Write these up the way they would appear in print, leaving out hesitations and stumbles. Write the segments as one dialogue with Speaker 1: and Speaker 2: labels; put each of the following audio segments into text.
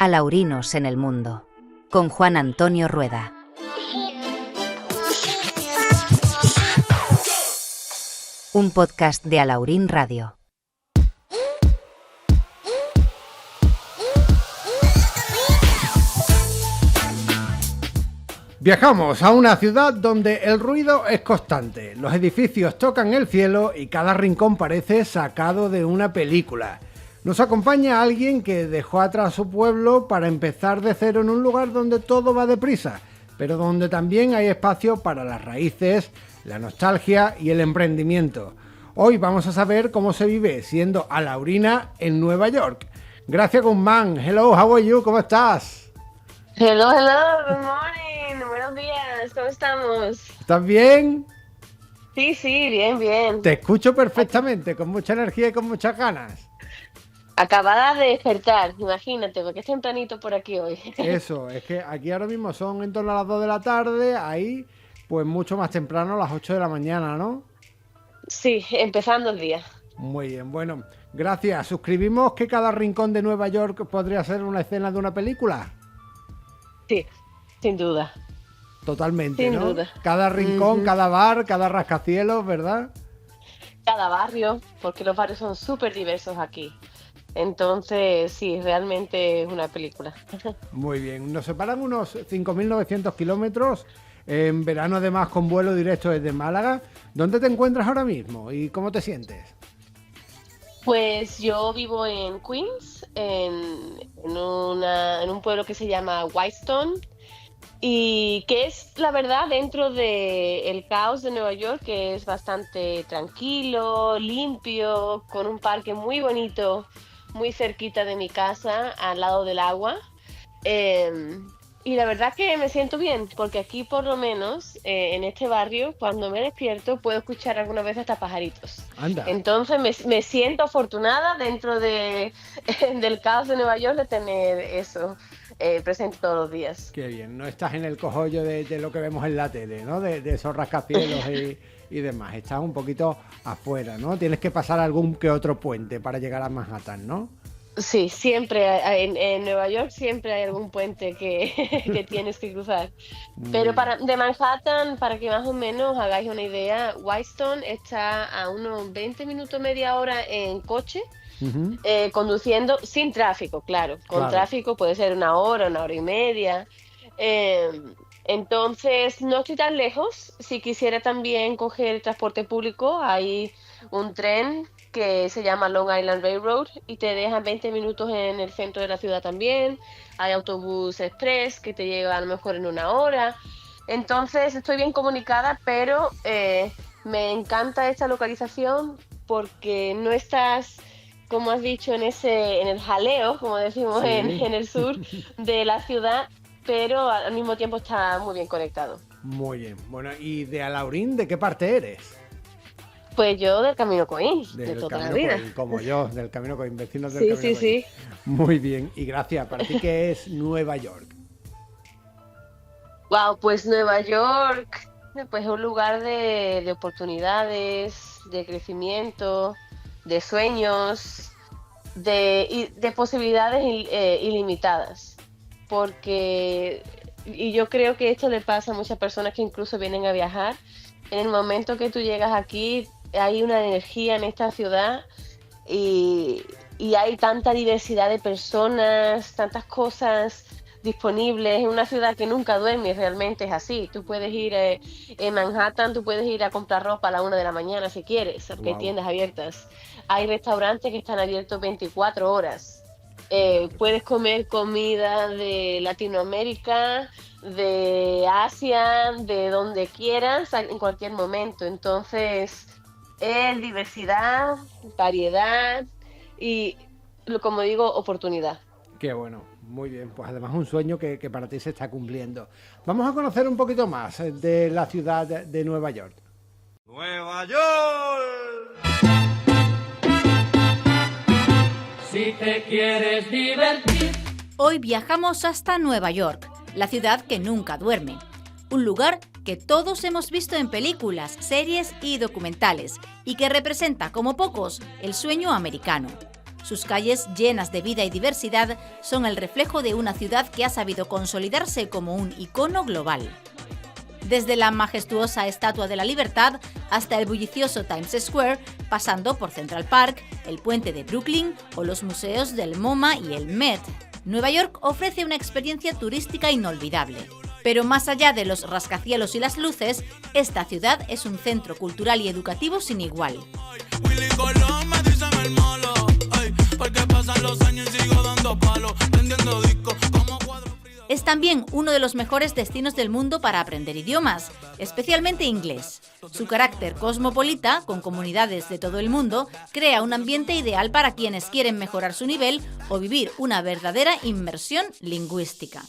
Speaker 1: alaurinos en el mundo, con Juan Antonio Rueda. Un podcast de Alaurín Radio.
Speaker 2: Viajamos a una ciudad donde el ruido es constante, los edificios tocan el cielo y cada rincón parece sacado de una película. Nos acompaña alguien que dejó atrás su pueblo para empezar de cero en un lugar donde todo va deprisa, pero donde también hay espacio para las raíces, la nostalgia y el emprendimiento. Hoy vamos a saber cómo se vive siendo alaurina en Nueva York. Gracia Guzmán, hello, how are you? ¿Cómo estás?
Speaker 3: Hello, good morning, buenos días, ¿cómo estamos?
Speaker 2: ¿Estás bien?
Speaker 3: Sí, bien.
Speaker 2: Te escucho perfectamente, con mucha energía y con muchas ganas.
Speaker 3: Acabada de despertar, imagínate, porque es tempranito por aquí hoy.
Speaker 2: Eso, es que aquí ahora mismo son en torno a las 2 de la tarde, ahí pues mucho más temprano, a las 8 de la mañana, ¿no?
Speaker 3: Sí, empezando el día.
Speaker 2: Muy bien, bueno, gracias. ¿Suscribimos que cada rincón de Nueva York podría ser una escena de una película?
Speaker 3: Sí, sin duda.
Speaker 2: Totalmente,
Speaker 3: Sin
Speaker 2: ¿no?
Speaker 3: duda.
Speaker 2: Cada rincón, cada bar, cada rascacielos, ¿verdad?
Speaker 3: Cada barrio, porque los barrios son súper diversos aquí. Entonces, sí, realmente es una película.
Speaker 2: Muy bien, nos separan unos 5.900 kilómetros, en verano además con vuelo directo desde Málaga. ¿Dónde te encuentras ahora mismo y cómo te sientes?
Speaker 3: Pues yo vivo en Queens, en un pueblo que se llama Whitestone, y que es, la verdad, dentro del caos de Nueva York, que es bastante tranquilo, limpio, con un parque muy bonito, muy cerquita de mi casa, al lado del agua. Y la verdad que me siento bien, porque aquí por lo menos, en este barrio, cuando me despierto, puedo escuchar algunas veces hasta pajaritos.
Speaker 2: Anda.
Speaker 3: Entonces me siento afortunada dentro del caos de Nueva York de tener eso presente todos los días.
Speaker 2: Qué bien, no estás en el cojollo de lo que vemos en la tele, ¿no? De esos rascacielos y demás. Estás un poquito afuera, ¿no? Tienes que pasar algún que otro puente para llegar a Manhattan, ¿no?
Speaker 3: Sí, siempre en Nueva York siempre hay algún puente que tienes que cruzar. Pero de Manhattan, para que más o menos hagáis una idea, Whitestone está a unos 20 minutos, media hora en coche,
Speaker 2: Uh-huh.
Speaker 3: conduciendo sin tráfico, claro. Con
Speaker 2: Claro.
Speaker 3: tráfico puede ser una hora y media. Entonces, no estoy tan lejos. Si quisiera también coger transporte público, hay un tren que se llama Long Island Railroad y te dejan 20 minutos en el centro de la ciudad también. Hay autobús express que te lleva a lo mejor en una hora. Entonces, estoy bien comunicada, pero me encanta esta localización porque no estás, como has dicho, en el jaleo, como decimos
Speaker 2: Sí.
Speaker 3: en el sur de la ciudad, pero al mismo tiempo está muy bien conectado.
Speaker 2: Muy bien. Bueno, ¿y de Alaurín de qué parte eres?
Speaker 3: Pues yo del Camino Coín, de
Speaker 2: Del
Speaker 3: toda la
Speaker 2: Camino
Speaker 3: vida.
Speaker 2: Coín, como yo, del Camino Coín, vecinos del
Speaker 3: Sí,
Speaker 2: Camino
Speaker 3: sí,
Speaker 2: Coín.
Speaker 3: sí.
Speaker 2: Muy bien, y gracias. ¿Para ti qué es Nueva York?
Speaker 3: Wow, pues Nueva York, pues es un lugar de oportunidades, de crecimiento, de sueños, de posibilidades ilimitadas. Y yo creo que esto le pasa a muchas personas que incluso vienen a viajar. En el momento que tú llegas aquí, hay una energía en esta ciudad y hay tanta diversidad de personas, tantas cosas disponibles. Es una ciudad que nunca duerme, realmente es así. Tú puedes ir en Manhattan, tú puedes ir a comprar ropa a la 1 de la mañana si quieres, porque hay
Speaker 2: Wow.
Speaker 3: tiendas abiertas. Hay restaurantes que están abiertos 24 horas. Puedes comer comida de Latinoamérica, de Asia, de donde quieras, en cualquier momento. Entonces, es diversidad, variedad y, como digo, oportunidad.
Speaker 2: Qué bueno, muy bien. Pues además un sueño que para ti se está cumpliendo. Vamos a conocer un poquito más de la ciudad de Nueva York.
Speaker 4: ¡Nueva York!
Speaker 5: Si te quieres divertir.
Speaker 6: Hoy viajamos hasta Nueva York, la ciudad que nunca duerme. Un lugar que todos hemos visto en películas, series y documentales y que representa como pocos el sueño americano. Sus calles, llenas de vida y diversidad, son el reflejo de una ciudad que ha sabido consolidarse como un icono global. Desde la majestuosa Estatua de la Libertad hasta el bullicioso Times Square, pasando por Central Park, el puente de Brooklyn o los museos del MoMA y el Met, Nueva York ofrece una experiencia turística inolvidable. Pero más allá de los rascacielos y las luces, esta ciudad es un centro cultural y educativo sin igual. Es también uno de los mejores destinos del mundo para aprender idiomas, especialmente inglés. Su carácter cosmopolita, con comunidades de todo el mundo, crea un ambiente ideal para quienes quieren mejorar su nivel o vivir una verdadera inmersión lingüística.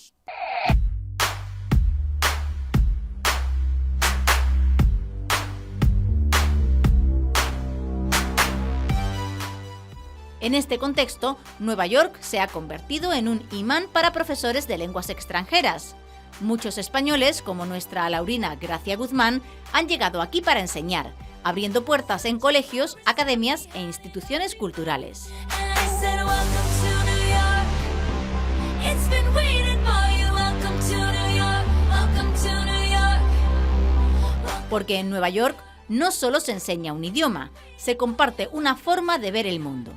Speaker 6: En este contexto, Nueva York se ha convertido en un imán para profesores de lenguas extranjeras. Muchos españoles, como nuestra alaurína Gracia Guzmán, han llegado aquí para enseñar, abriendo puertas en colegios, academias e instituciones culturales. Porque en Nueva York no solo se enseña un idioma, se comparte una forma de ver el mundo.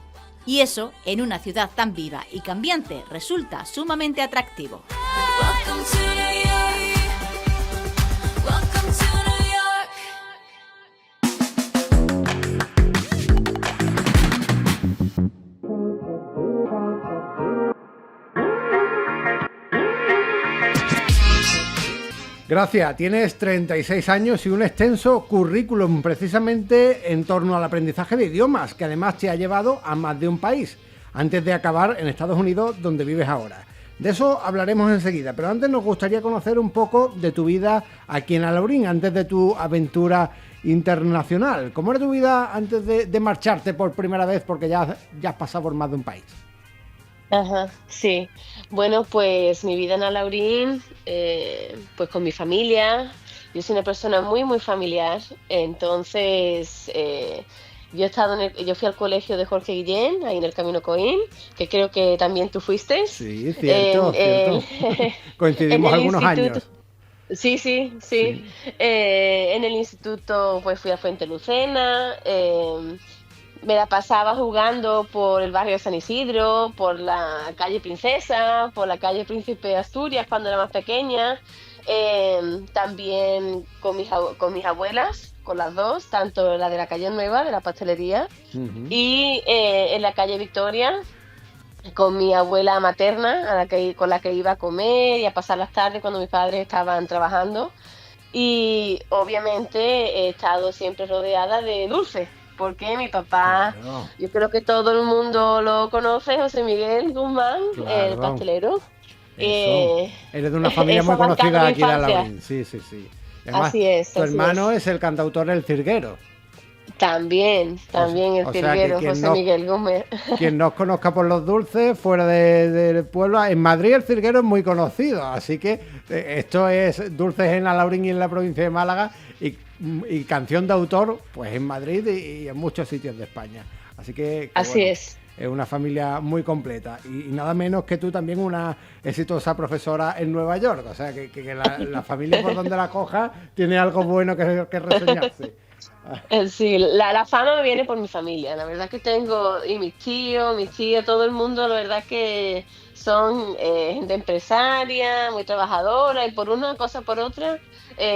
Speaker 6: Y eso, en una ciudad tan viva y cambiante, resulta sumamente atractivo.
Speaker 2: Gracias, tienes 36 años y un extenso currículum precisamente en torno al aprendizaje de idiomas, que además te ha llevado a más de un país, antes de acabar en Estados Unidos, donde vives ahora. De eso hablaremos enseguida, pero antes nos gustaría conocer un poco de tu vida aquí en Alaurín, antes de tu aventura internacional. ¿Cómo era tu vida antes de marcharte por primera vez, porque ya has pasado por más de un país?
Speaker 3: Ajá, sí. Bueno, pues mi vida en Alaurín, pues con mi familia. Yo soy una persona muy, muy familiar. Entonces, yo fui al colegio de Jorge Guillén, ahí en el Camino Coín, que creo que también tú fuiste.
Speaker 2: Sí, cierto, cierto. Coincidimos algunos años.
Speaker 3: Sí. En el instituto pues fui a Fuente Lucena. Me la pasaba jugando por el barrio de San Isidro, por la calle Princesa, por la calle Príncipe de Asturias cuando era más pequeña. También con mis abuelas, con las dos, tanto la de la calle Nueva, de la pastelería, y en la calle Victoria, con mi abuela materna, con la que iba a comer y a pasar las tardes cuando mis padres estaban trabajando. Y obviamente he estado siempre rodeada de dulces, porque mi papá, claro, yo creo que todo el mundo lo conoce, José Miguel Guzmán, claro, el pastelero.
Speaker 2: Eres de una familia muy conocida aquí de Alaurín. Sí. Además,
Speaker 3: así es.
Speaker 2: Tu hermano es el cantautor El Cirguero.
Speaker 3: También el Cirguero, José Miguel Gómez.
Speaker 2: Quien nos conozca por los dulces fuera del pueblo, en Madrid El Cirguero es muy conocido, así que esto es dulces en Alaurín y en la provincia de Málaga y canción de autor pues en Madrid y en muchos sitios de España. Así que
Speaker 3: así bueno, es
Speaker 2: una familia muy completa y nada menos que tú también una exitosa profesora en Nueva York, o sea que la familia por donde la coja tiene algo bueno que reseñarse.
Speaker 3: Sí, la fama me viene por mi familia, la verdad que tengo, y mis tíos, todo el mundo, la verdad que son gente empresaria, muy trabajadora, y por una cosa por otra,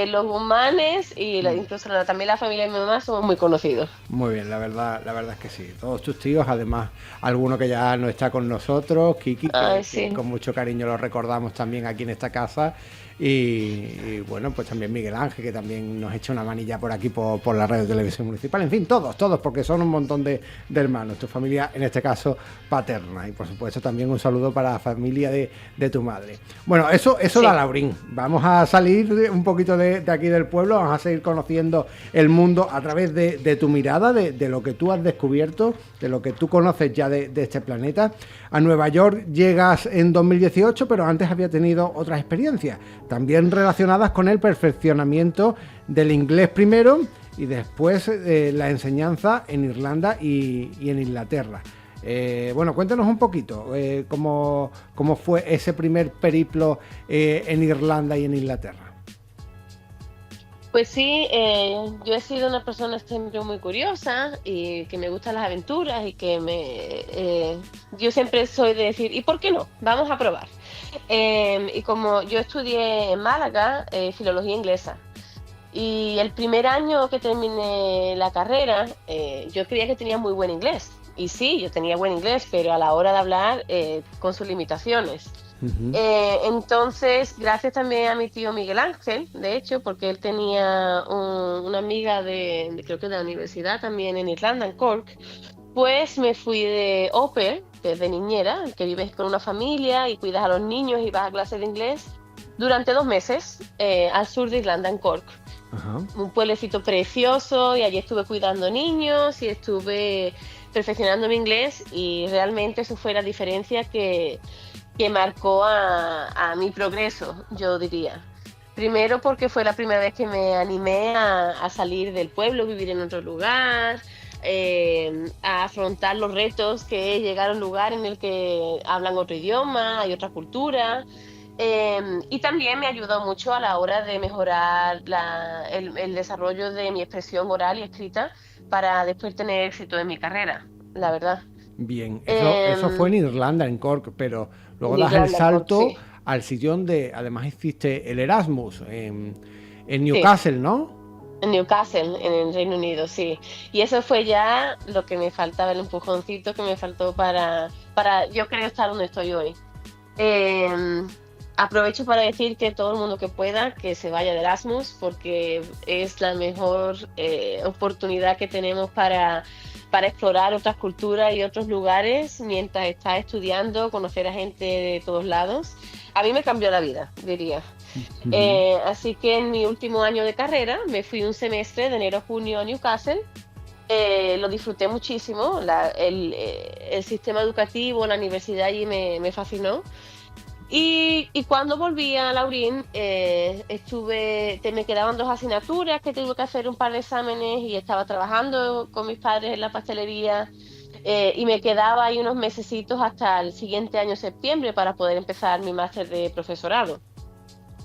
Speaker 3: los Guzmanes y incluso también la familia de mi mamá somos muy conocidos.
Speaker 2: Muy bien, la verdad es que sí. Todos tus tíos, además, alguno que ya no está con nosotros, Kiki, que con mucho cariño lo recordamos también aquí en esta casa. Y bueno, pues también Miguel Ángel, que también nos echa una manilla por aquí por la radio televisión municipal. En fin, todos, porque son un montón de hermanos, tu familia en este caso paterna, y por supuesto también un saludo para la familia de tu madre. Bueno, eso sí. De Alaurín. Vamos a salir un poquito de aquí del pueblo, vamos a seguir conociendo el mundo a través de tu mirada, de lo que tú has descubierto, de lo que tú conoces ya de este planeta. A Nueva York llegas en 2018, pero antes había tenido otras experiencias, también relacionadas con el perfeccionamiento del inglés primero y después la enseñanza en Irlanda y en Inglaterra. Bueno, cuéntanos un poquito cómo fue ese primer periplo en Irlanda y en Inglaterra.
Speaker 3: Pues sí, yo he sido una persona siempre muy curiosa y que me gustan las aventuras y que yo siempre soy de decir, ¿y por qué no? Vamos a probar. Y como yo estudié en Málaga, filología inglesa, y el primer año que terminé la carrera, yo creía que tenía muy buen inglés. Y sí, yo tenía buen inglés, pero a la hora de hablar, con sus limitaciones.
Speaker 2: Uh-huh.
Speaker 3: Entonces, gracias también a mi tío Miguel Ángel, de hecho, porque él tenía una amiga creo que de la universidad también en Irlanda, en Cork, pues me fui de au pair, de niñera, que vives con una familia y cuidas a los niños y vas a clases de inglés, durante 2 meses al sur de Irlanda, en Cork.
Speaker 2: Uh-huh.
Speaker 3: Un pueblecito precioso, y allí estuve cuidando niños y estuve perfeccionando mi inglés, y realmente eso fue la diferencia que marcó a mi progreso, yo diría. Primero porque fue la primera vez que me animé a salir del pueblo, vivir en otro lugar, a afrontar los retos que es llegar a un lugar en el que hablan otro idioma, hay otra cultura. Y también me ayudó mucho a la hora de mejorar el desarrollo de mi expresión oral y escrita para después tener éxito en mi carrera, la verdad.
Speaker 2: Bien, eso fue en Irlanda, en Cork, pero luego das el salto Cork, sí, al sitio donde además hiciste el Erasmus, en Newcastle, sí, ¿no?
Speaker 3: En Newcastle, en el Reino Unido, sí. Y eso fue ya lo que me faltaba, el empujoncito que me faltó para yo creo estar donde estoy hoy. Aprovecho para decir que todo el mundo que pueda, que se vaya de Erasmus, porque es la mejor oportunidad que tenemos para explorar otras culturas y otros lugares mientras estás estudiando, conocer a gente de todos lados. A mí me cambió la vida, diría. Uh-huh. Así que en mi último año de carrera me fui un semestre de enero a junio a Newcastle. Lo disfruté muchísimo, el sistema educativo, la universidad allí me fascinó. Y cuando volví a Laurín, me quedaban 2 asignaturas que tuve que hacer un par de exámenes, y estaba trabajando con mis padres en la pastelería, y me quedaba ahí unos mesecitos hasta el siguiente año, septiembre, para poder empezar mi máster de profesorado.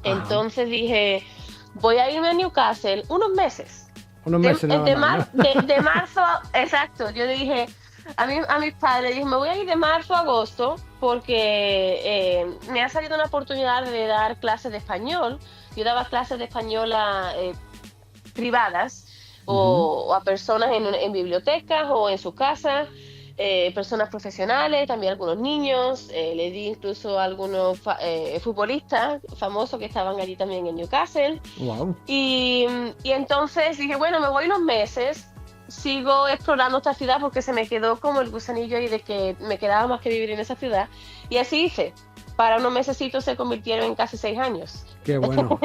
Speaker 3: Ajá. Entonces dije, voy a irme a Newcastle unos meses.
Speaker 2: Unos meses
Speaker 3: de marzo, exacto. Yo le dije a mis padres, dije, me voy a ir de marzo a agosto, porque me ha salido una oportunidad de dar clases de español. Yo daba clases de español privadas, uh-huh, o a personas en bibliotecas o en sus casas, personas profesionales, también algunos niños. Le di incluso a algunos futbolistas famosos que estaban allí también en Newcastle.
Speaker 2: Wow.
Speaker 3: Y entonces dije, bueno, me voy unos meses, sigo explorando esta ciudad, porque se me quedó como el gusanillo ahí de que me quedaba más que vivir en esa ciudad. Y así hice. Para unos mesecitos se convirtieron en casi 6 años.
Speaker 2: Qué bueno.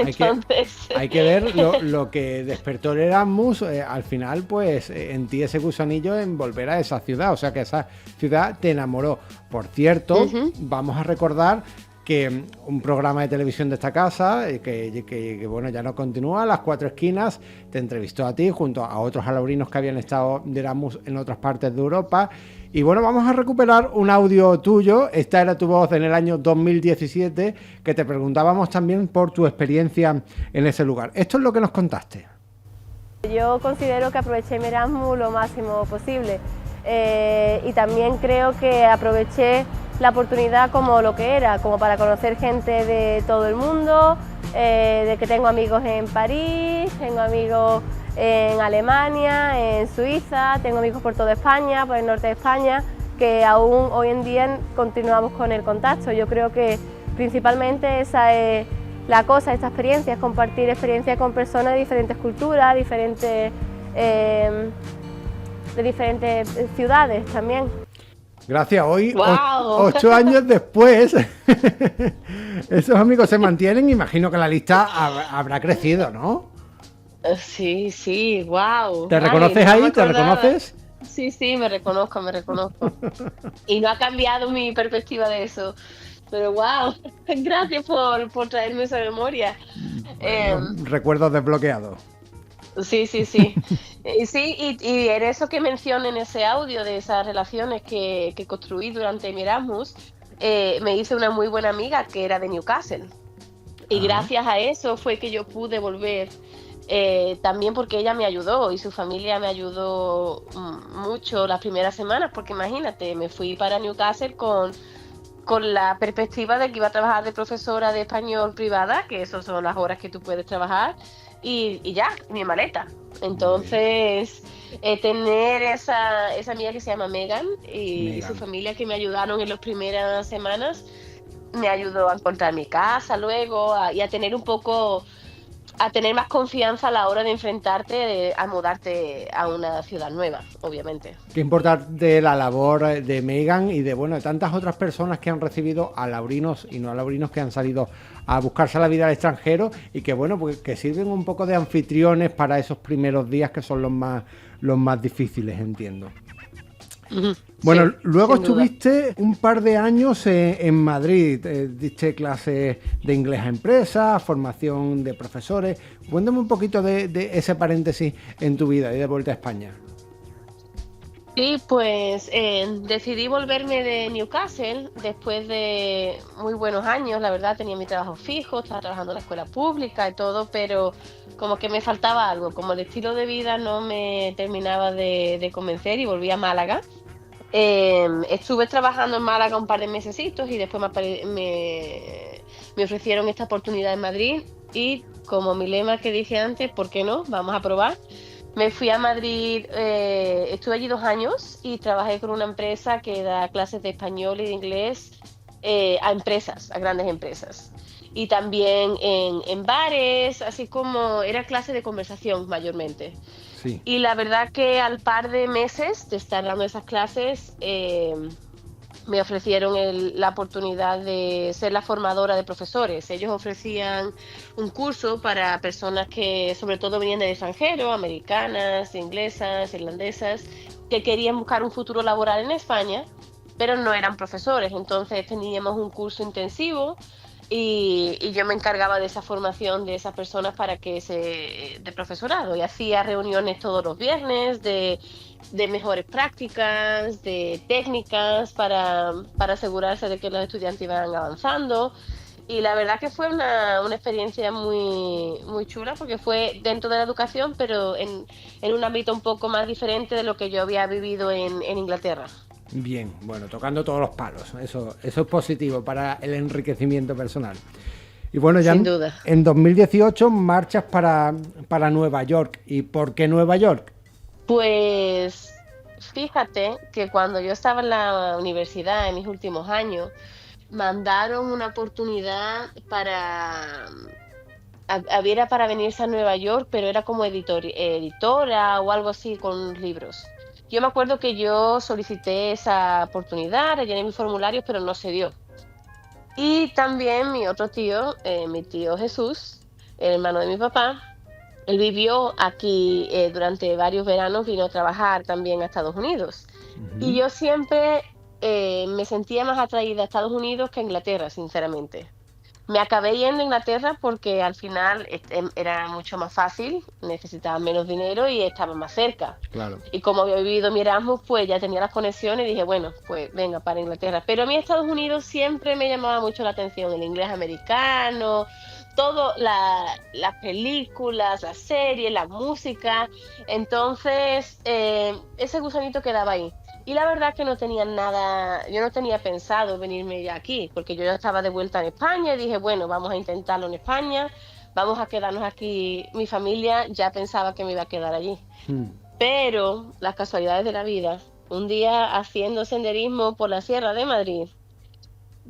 Speaker 2: Hay que ver lo que despertó el Erasmus, al final, pues en ti ese gusanillo en volver a esa ciudad. O sea, que esa ciudad te enamoró. Por cierto, uh-huh, vamos a recordar que un programa de televisión de esta casa, que bueno, ya no continúa, Las Cuatro Esquinas, te entrevistó a ti junto a otros alaurinos que habían estado de Erasmus en otras partes de Europa. Y bueno, vamos a recuperar un audio tuyo. Esta era tu voz en el año 2017, que te preguntábamos también por tu experiencia en ese lugar. Esto es lo que nos contaste.
Speaker 7: Yo considero que aproveché mi Erasmus lo máximo posible, y también creo que aproveché la oportunidad como lo que era, como para conocer gente de todo el mundo, de que tengo amigos en París, tengo amigos en Alemania, en Suiza, tengo amigos por toda España, por el norte de España, que aún hoy en día continuamos con el contacto. Yo creo que principalmente esa es la cosa, esta experiencia, es compartir experiencias con personas de diferentes culturas, de diferentes ciudades también.
Speaker 2: Gracias. Hoy,
Speaker 3: wow.
Speaker 2: 8 años después, esos amigos se mantienen. Imagino que la lista habrá crecido, ¿no?
Speaker 3: Sí, wow.
Speaker 2: ¿Te reconoces ahí? ¿Te reconoces?
Speaker 3: Sí, me reconozco. Y no ha cambiado mi perspectiva de eso. Pero wow, gracias por traerme esa memoria.
Speaker 2: Bueno, recuerdos desbloqueados.
Speaker 3: Sí, sí, sí. Sí, y en eso que mencioné en ese audio de esas relaciones que construí durante mi Erasmus, me hice una muy buena amiga que era de Newcastle. Y
Speaker 2: Ah,
Speaker 3: gracias a eso fue que yo pude volver, también porque ella me ayudó y su familia me ayudó mucho las primeras semanas, porque imagínate, me fui para Newcastle con la perspectiva de que iba a trabajar de profesora de español privada, que esas son las horas que tú puedes trabajar, y ya, mi maleta.
Speaker 2: muy bien.
Speaker 3: Entonces, tener esa amiga que se llama Megan y su
Speaker 2: Megan.
Speaker 3: familia que me ayudaron en las primeras semanas, me ayudó a encontrar mi casa luego y a tener un poco, a tener más confianza a la hora de enfrentarte a mudarte a una ciudad nueva, obviamente.
Speaker 2: Qué importante la labor de Megan y de, bueno, de tantas otras personas que han recibido a laurinos y no a laurinos que han salido a buscarse la vida al extranjero y que, bueno, pues que sirven un poco de anfitriones para esos primeros días que son los más difíciles, entiendo.
Speaker 3: Ujú.
Speaker 2: Bueno,
Speaker 3: Sí,
Speaker 2: luego
Speaker 3: sin duda.
Speaker 2: estuviste un par de años en Madrid, diste clases de inglés a empresas, formación de profesores. Cuéntame un poquito de ese paréntesis en tu vida y de vuelta a España.
Speaker 3: Sí, pues decidí volverme de Newcastle después de muy buenos años, la verdad, tenía mi trabajo fijo, estaba trabajando en la escuela pública y todo, pero como que me faltaba algo, como el estilo de vida no me terminaba de convencer y volví a Málaga. Estuve trabajando en Málaga un par de mesecitos y después me ofrecieron esta oportunidad en Madrid y como mi lema que dije antes, ¿por qué no? Vamos a probar. Me fui a Madrid, estuve allí 2 años y trabajé con una empresa que da clases de español y de inglés a empresas, a grandes empresas. Y también en bares, así como era clase de conversación mayormente.
Speaker 2: Sí.
Speaker 3: Y la verdad que al par de meses de estar dando esas clases, me ofrecieron la oportunidad de ser la formadora de profesores. Ellos ofrecían un curso para personas que sobre todo venían del extranjero, americanas, inglesas, irlandesas, que querían buscar un futuro laboral en España, pero no eran profesores. Entonces teníamos un curso intensivo y yo me encargaba de esa formación de esas personas de profesorado y hacía reuniones todos los viernes de mejores prácticas, de técnicas para asegurarse de que los estudiantes iban avanzando. Y la verdad que fue una experiencia muy, muy chula porque fue dentro de la educación, pero en un ámbito un poco más diferente de lo que yo había vivido en Inglaterra.
Speaker 2: Bien, bueno, tocando todos los palos. Eso es positivo para el enriquecimiento personal. Y bueno, ya
Speaker 3: Sin duda.
Speaker 2: en 2018 marchas para Nueva York. ¿Y por qué Nueva York?
Speaker 3: Pues fíjate que cuando yo estaba en la universidad en mis últimos años, mandaron una oportunidad era para venirse a Nueva York, pero era como editora o algo así con libros. Yo me acuerdo que yo solicité esa oportunidad, rellené mis formularios, pero no se dio. Y también mi otro tío, mi tío Jesús, el hermano de mi papá, él vivió aquí durante varios veranos, vino a trabajar también a Estados Unidos. Y yo siempre me sentía más atraída a Estados Unidos que a Inglaterra, sinceramente. Me acabé yendo a Inglaterra porque al final era mucho más fácil, necesitaba menos dinero y estaba más cerca.
Speaker 2: Claro.
Speaker 3: Y como había vivido mi Erasmus, pues ya tenía las conexiones y dije, bueno, pues venga para Inglaterra. Pero a mí Estados Unidos siempre me llamaba mucho la atención, el inglés americano, todo, las películas, las series, la música. Entonces, ese gusanito quedaba ahí. Y la verdad que no tenía nada, yo no tenía pensado venirme ya aquí, porque yo ya estaba de vuelta en España y dije, bueno, vamos a intentarlo en España, vamos a quedarnos aquí. Mi familia ya pensaba que me iba a quedar allí.
Speaker 2: Hmm.
Speaker 3: Pero las casualidades de la vida, un día haciendo senderismo por la Sierra de Madrid,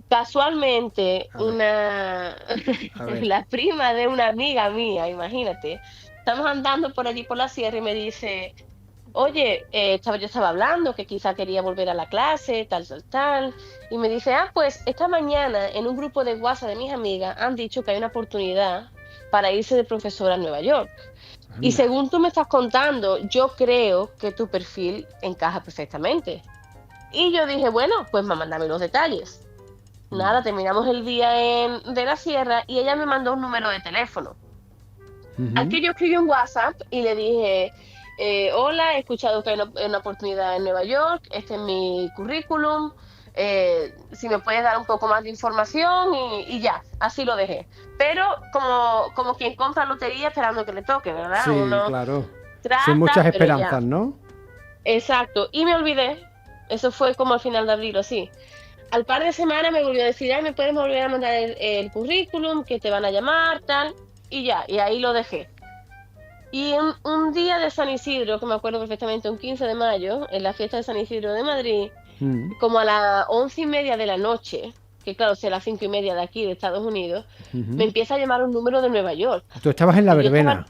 Speaker 3: casualmente
Speaker 2: A ver, a ver.
Speaker 3: la prima de una amiga mía, imagínate, estamos andando por allí por la sierra y me dice, oye, yo estaba hablando que quizá quería volver a la clase, tal, tal, tal, y me dice, pues esta mañana en un grupo de WhatsApp de mis amigas han dicho que hay una oportunidad para irse de profesora a Nueva York. Y
Speaker 2: Anda.
Speaker 3: según tú me estás contando, yo creo que tu perfil encaja perfectamente. Y yo dije, bueno, pues mándame los detalles. Nada, terminamos el día de la sierra y ella me mandó un número de teléfono. Al que yo escribí un WhatsApp y le dije, hola, he escuchado que hay una oportunidad en Nueva York, este es mi currículum, si me puedes dar un poco más de información y ya, así lo dejé. Pero como quien compra lotería esperando que le toque, ¿verdad?
Speaker 2: Sí,
Speaker 3: Uno
Speaker 2: claro.
Speaker 3: trata,
Speaker 2: Sin muchas
Speaker 3: pero ya.
Speaker 2: esperanzas, ¿no?
Speaker 3: Exacto, y me olvidé, eso fue como al final de abril, así. Al par de semanas me volvió a decir, ay, me puedes volver a mandar el currículum, que te van a llamar, tal, y ya, y ahí lo dejé. Y un día de San Isidro, que me acuerdo perfectamente, un 15 de mayo, en la fiesta de San Isidro de Madrid, como a las 11:30 de la noche, que claro, sea las 5:30 de aquí, de Estados Unidos, me empieza a llamar un número de Nueva York.
Speaker 2: Tú estabas en la
Speaker 3: Y yo estaba
Speaker 2: verbena.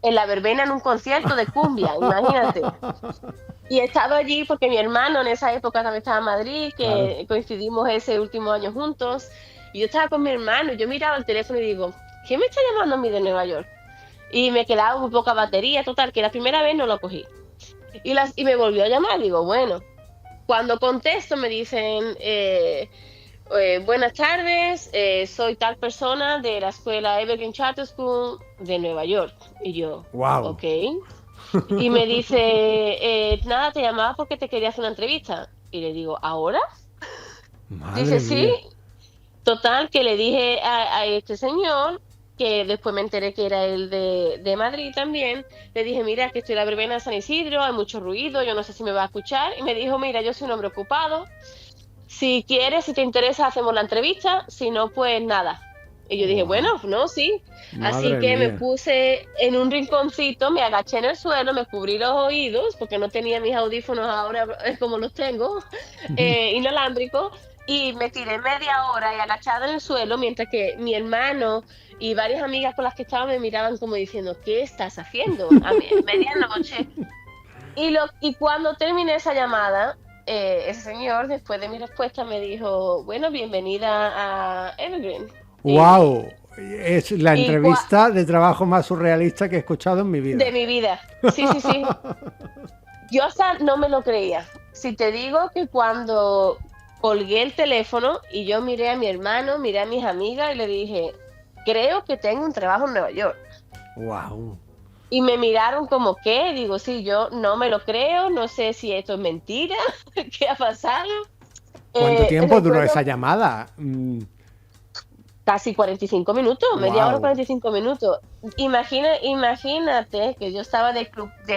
Speaker 3: en la verbena en un concierto de cumbia, imagínate. Y he estado allí porque mi hermano en esa época también estaba en Madrid, que
Speaker 2: Claro.
Speaker 3: coincidimos ese último año juntos. Y yo estaba con mi hermano, yo miraba el teléfono y digo, ¿quién me está llamando a mí de Nueva York? Y me quedaba muy poca batería, total, que la primera vez no lo cogí. Y me volvió a llamar, digo, bueno. Cuando contesto me dicen, buenas tardes, soy tal persona de la escuela Evergreen Charter School de Nueva York. Y yo,
Speaker 2: Wow.
Speaker 3: ok. Y me dice, nada, te llamaba porque te quería hacer una entrevista. Y le digo, ¿ahora?
Speaker 2: Madre
Speaker 3: Dice, sí.
Speaker 2: mía.
Speaker 3: Total, que le dije a este señor, que después me enteré que era el de Madrid también, le dije, mira, que estoy en la verbena de San Isidro, hay mucho ruido, yo no sé si me va a escuchar. Y me dijo, mira, yo soy un hombre ocupado, si quieres, si te interesa, hacemos la entrevista, si no, pues nada. Y yo dije,
Speaker 2: Wow.
Speaker 3: bueno, no, sí. Así
Speaker 2: Madre
Speaker 3: que me
Speaker 2: mía.
Speaker 3: puse en un rinconcito, me agaché en el suelo, me cubrí los oídos, porque no tenía mis audífonos ahora como los tengo, inalámbricos, y me tiré media hora y agachada en el suelo, mientras que mi hermano y varias amigas con las que estaba me miraban como diciendo, ¿qué estás haciendo a medianoche? Y cuando terminé esa llamada, ese señor, después de mi respuesta, me dijo, bueno, bienvenida a Evergreen.
Speaker 2: Wow. Es la
Speaker 3: Y
Speaker 2: entrevista de trabajo más surrealista que he escuchado en mi vida.
Speaker 3: de mi vida. Sí, sí, sí. Yo hasta no me lo creía. Si te digo que cuando colgué el teléfono y yo miré a mi hermano, miré a mis amigas y le dije, creo que tengo un trabajo en Nueva York.
Speaker 2: Wow.
Speaker 3: Y me miraron como, ¿qué? Digo, sí, yo no me lo creo, no sé si esto es mentira, ¿qué ha pasado?
Speaker 2: ¿Cuánto tiempo duró
Speaker 3: recuerdo
Speaker 2: esa llamada?
Speaker 3: Casi 45 minutos, media hora,
Speaker 2: Wow.
Speaker 3: 45 minutos. Imagínate que yo estaba de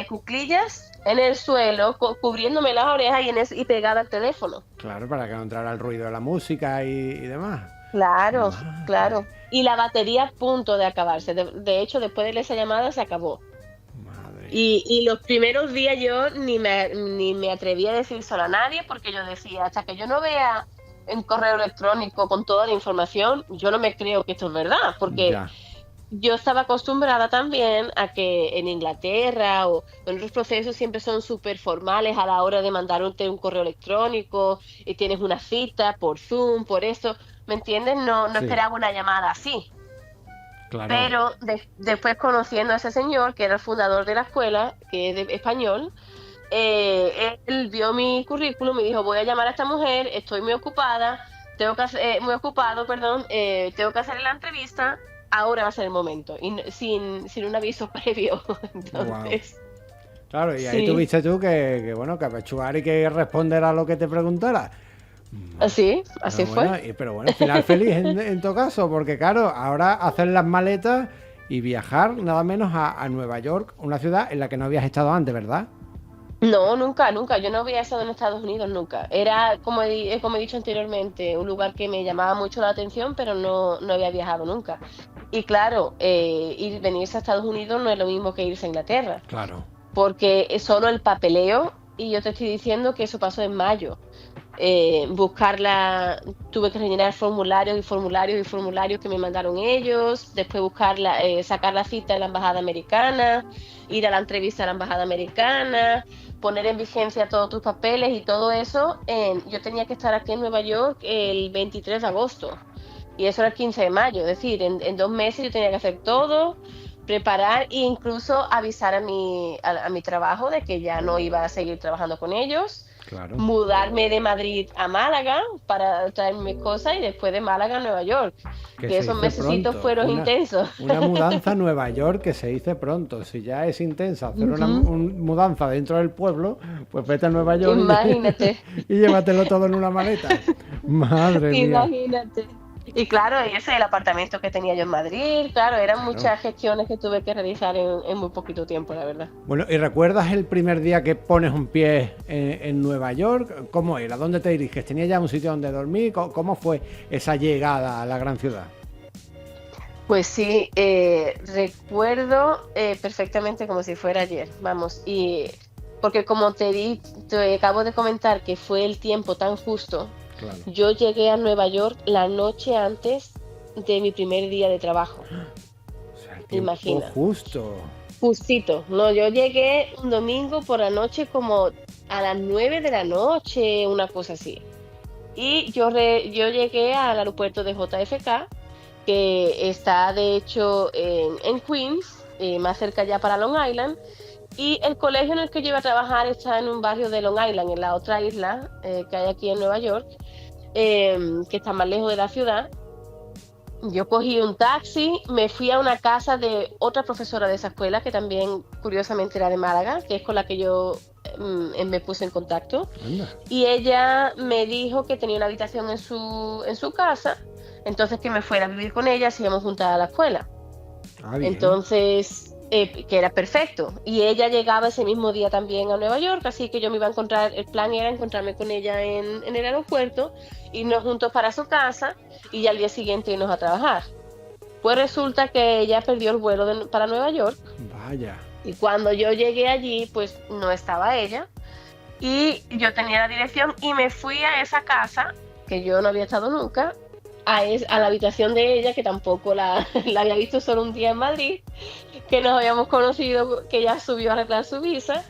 Speaker 3: cuclillas en el suelo, cubriéndome las orejas y pegada al teléfono.
Speaker 2: Claro, para que no entrara el ruido de la música y demás.
Speaker 3: Claro,
Speaker 2: Madre.
Speaker 3: claro. Y la batería a punto de acabarse. De hecho, después de esa llamada se acabó.
Speaker 2: Madre.
Speaker 3: Y los primeros días yo ni me atreví a decírselo a nadie porque yo decía, hasta que yo no vea en correo electrónico con toda la información, yo no me creo que esto es verdad, porque
Speaker 2: Ya.
Speaker 3: yo estaba acostumbrada también a que en Inglaterra o en otros procesos siempre son súper formales a la hora de mandarte un correo electrónico y tienes una cita por Zoom, por eso, ¿me entiendes? No
Speaker 2: Sí.
Speaker 3: esperaba una llamada así.
Speaker 2: Claro.
Speaker 3: Pero después conociendo a ese señor, que era el fundador de la escuela, que es de español, él vio mi currículum y dijo, voy a llamar a esta mujer, estoy muy ocupada, muy ocupado, perdón, tengo que hacer la entrevista, ahora va a ser el momento, y sin un aviso previo. Entonces,
Speaker 2: Claro, y ahí
Speaker 3: sí.
Speaker 2: tuviste tú que bueno, que apechugar y que responder a lo que te preguntara.
Speaker 3: Así
Speaker 2: Pero
Speaker 3: fue.
Speaker 2: bueno, pero bueno, final feliz en tu caso, porque claro, ahora hacer las maletas y viajar nada menos a Nueva York, una ciudad en la que no habías estado antes, ¿verdad?
Speaker 3: No, nunca. Yo no había estado en Estados Unidos nunca. Era, como he dicho anteriormente, un lugar que me llamaba mucho la atención, pero no había viajado nunca. Y claro, venirse a Estados Unidos no es lo mismo que irse a Inglaterra,
Speaker 2: Claro.
Speaker 3: porque es solo el papeleo, y yo te estoy diciendo que eso pasó en mayo. Tuve que rellenar formularios y formularios y formularios que me mandaron ellos, después sacar la cita en la embajada americana, ir a la entrevista a la embajada americana, poner en vigencia todos tus papeles y todo eso. Yo tenía que estar aquí en Nueva York el 23 de agosto y eso era el 15 de mayo, es decir, en 2 meses yo tenía que hacer todo, preparar e incluso avisar a mi trabajo de que ya no iba a seguir trabajando con ellos.
Speaker 2: Claro.
Speaker 3: mudarme de Madrid a Málaga para traerme mis cosas y después de Málaga a Nueva York.
Speaker 2: Que
Speaker 3: Que
Speaker 2: se
Speaker 3: esos
Speaker 2: dice
Speaker 3: mesecitos
Speaker 2: pronto.
Speaker 3: fueron intensos.
Speaker 2: Una mudanza a Nueva York que se dice pronto. Si ya es intensa hacer una
Speaker 3: Ujú.
Speaker 2: mudanza dentro del pueblo, pues vete a Nueva York
Speaker 3: Imagínate,
Speaker 2: y llévatelo todo en una maleta. Madre mía.
Speaker 3: imagínate. Y claro, ese es el apartamento que tenía yo en Madrid, claro, eran
Speaker 2: Claro.
Speaker 3: muchas gestiones que tuve que realizar en muy poquito tiempo, la verdad.
Speaker 2: Bueno, ¿y recuerdas el primer día que pones un pie en Nueva York? ¿Cómo era? ¿Dónde te diriges? ¿Tenías ya un sitio donde dormir? ¿Cómo fue esa llegada a la gran ciudad?
Speaker 3: Pues sí, recuerdo perfectamente como si fuera ayer, vamos, y porque como te acabo de comentar que fue el tiempo tan justo,
Speaker 2: Claro.
Speaker 3: yo llegué a Nueva York la noche antes de mi primer día de trabajo,
Speaker 2: O sea, el tiempo
Speaker 3: imagina.
Speaker 2: justo.
Speaker 3: Justito, no, yo llegué un domingo por la noche como a las 9 de la noche, una cosa así. Y yo llegué al aeropuerto de JFK, que está de hecho en Queens, más cerca ya para Long Island. Y el colegio en el que yo iba a trabajar está en un barrio de Long Island, en la otra isla que hay aquí en Nueva York, que está más lejos de la ciudad. Yo cogí un taxi, me fui a una casa de otra profesora de esa escuela, que también curiosamente era de Málaga, que es con la que yo me puse en contacto.
Speaker 2: Anda.
Speaker 3: Y ella me dijo que tenía una habitación en su casa, entonces que me fuera a vivir con ella si íbamos juntas a la escuela.
Speaker 2: Ah, bien.
Speaker 3: Entonces, que era perfecto. Y ella llegaba ese mismo día también a Nueva York, así que yo me iba a encontrar, el plan era encontrarme con ella en el aeropuerto, irnos juntos para su casa y ya al día siguiente irnos a trabajar. Pues resulta que ella perdió el vuelo para Nueva York
Speaker 2: Vaya.
Speaker 3: y cuando yo llegué allí, pues no estaba ella y yo tenía la dirección y me fui a esa casa, que yo no había estado nunca, a la habitación de ella, que tampoco la había visto solo un día en Madrid, que nos habíamos conocido, que ella subió a arreglar su visa.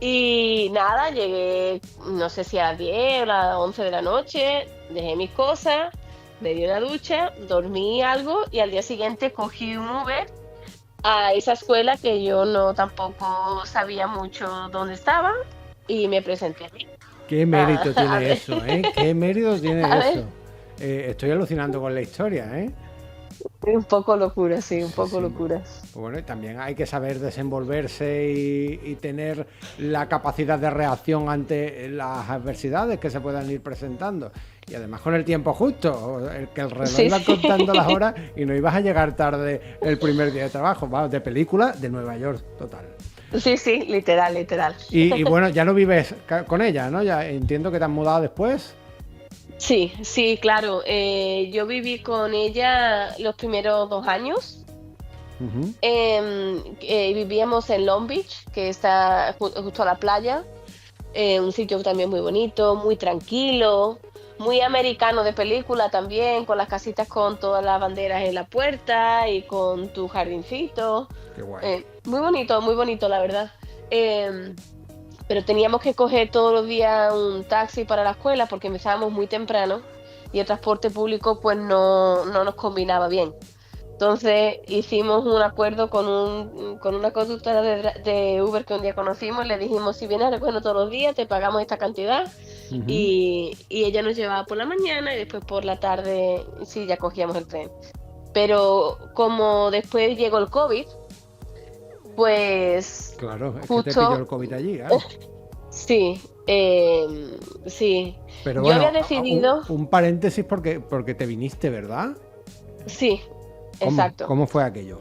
Speaker 3: Y nada, llegué, no sé si a las 10 o a las 11 de la noche, dejé mis cosas, me di una ducha, dormí algo y al día siguiente cogí un Uber a esa escuela que yo no tampoco sabía mucho dónde estaba y me presenté allí.
Speaker 2: Qué mérito
Speaker 3: a
Speaker 2: tiene
Speaker 3: ver.
Speaker 2: eso, ¿eh? Qué mérito tiene
Speaker 3: A ver.
Speaker 2: eso. Estoy alucinando con la historia, ¿eh?
Speaker 3: Un poco locura, sí, un
Speaker 2: Sí,
Speaker 3: poco
Speaker 2: sí.
Speaker 3: locura.
Speaker 2: Bueno, y también hay que saber desenvolverse y tener la capacidad de reacción ante las adversidades que se puedan ir presentando. Y además con el tiempo justo, que el reloj
Speaker 3: Sí,
Speaker 2: iba
Speaker 3: sí.
Speaker 2: contando las horas y no ibas a llegar tarde el primer día de trabajo. Vamos, de película de Nueva York, total.
Speaker 3: Sí, sí, literal, literal.
Speaker 2: Y bueno, ya no vives con ella, ¿no? Ya entiendo que te has mudado después.
Speaker 3: Sí, sí, claro. Yo viví con ella los primeros 2 años.
Speaker 2: Ujú.
Speaker 3: Vivíamos en Long Beach, que está justo a la playa. Un sitio también muy bonito, muy tranquilo, muy americano de película también, con las casitas con todas las banderas en la puerta y con tu jardincito.
Speaker 2: Qué guay.
Speaker 3: Muy bonito, la verdad. Pero teníamos que coger todos los días un taxi para la escuela porque empezábamos muy temprano y el transporte público pues no nos combinaba bien. Entonces hicimos un acuerdo con una conductora de Uber que un día conocimos y le dijimos, si vienes a recogernos todos los días te pagamos esta cantidad.
Speaker 2: Ujú.
Speaker 3: Y ella nos llevaba por la mañana y después por la tarde sí ya cogíamos el tren. Pero como después llegó el COVID, pues
Speaker 2: Claro, es que te
Speaker 3: justo-
Speaker 2: pilló el COVID allí, claro.
Speaker 3: sí, sí.
Speaker 2: Pero
Speaker 3: Yo
Speaker 2: bueno,
Speaker 3: había decidido,
Speaker 2: un paréntesis porque te viniste, ¿verdad?
Speaker 3: sí,
Speaker 2: ¿Cómo?
Speaker 3: exacto.
Speaker 2: ¿Cómo fue aquello?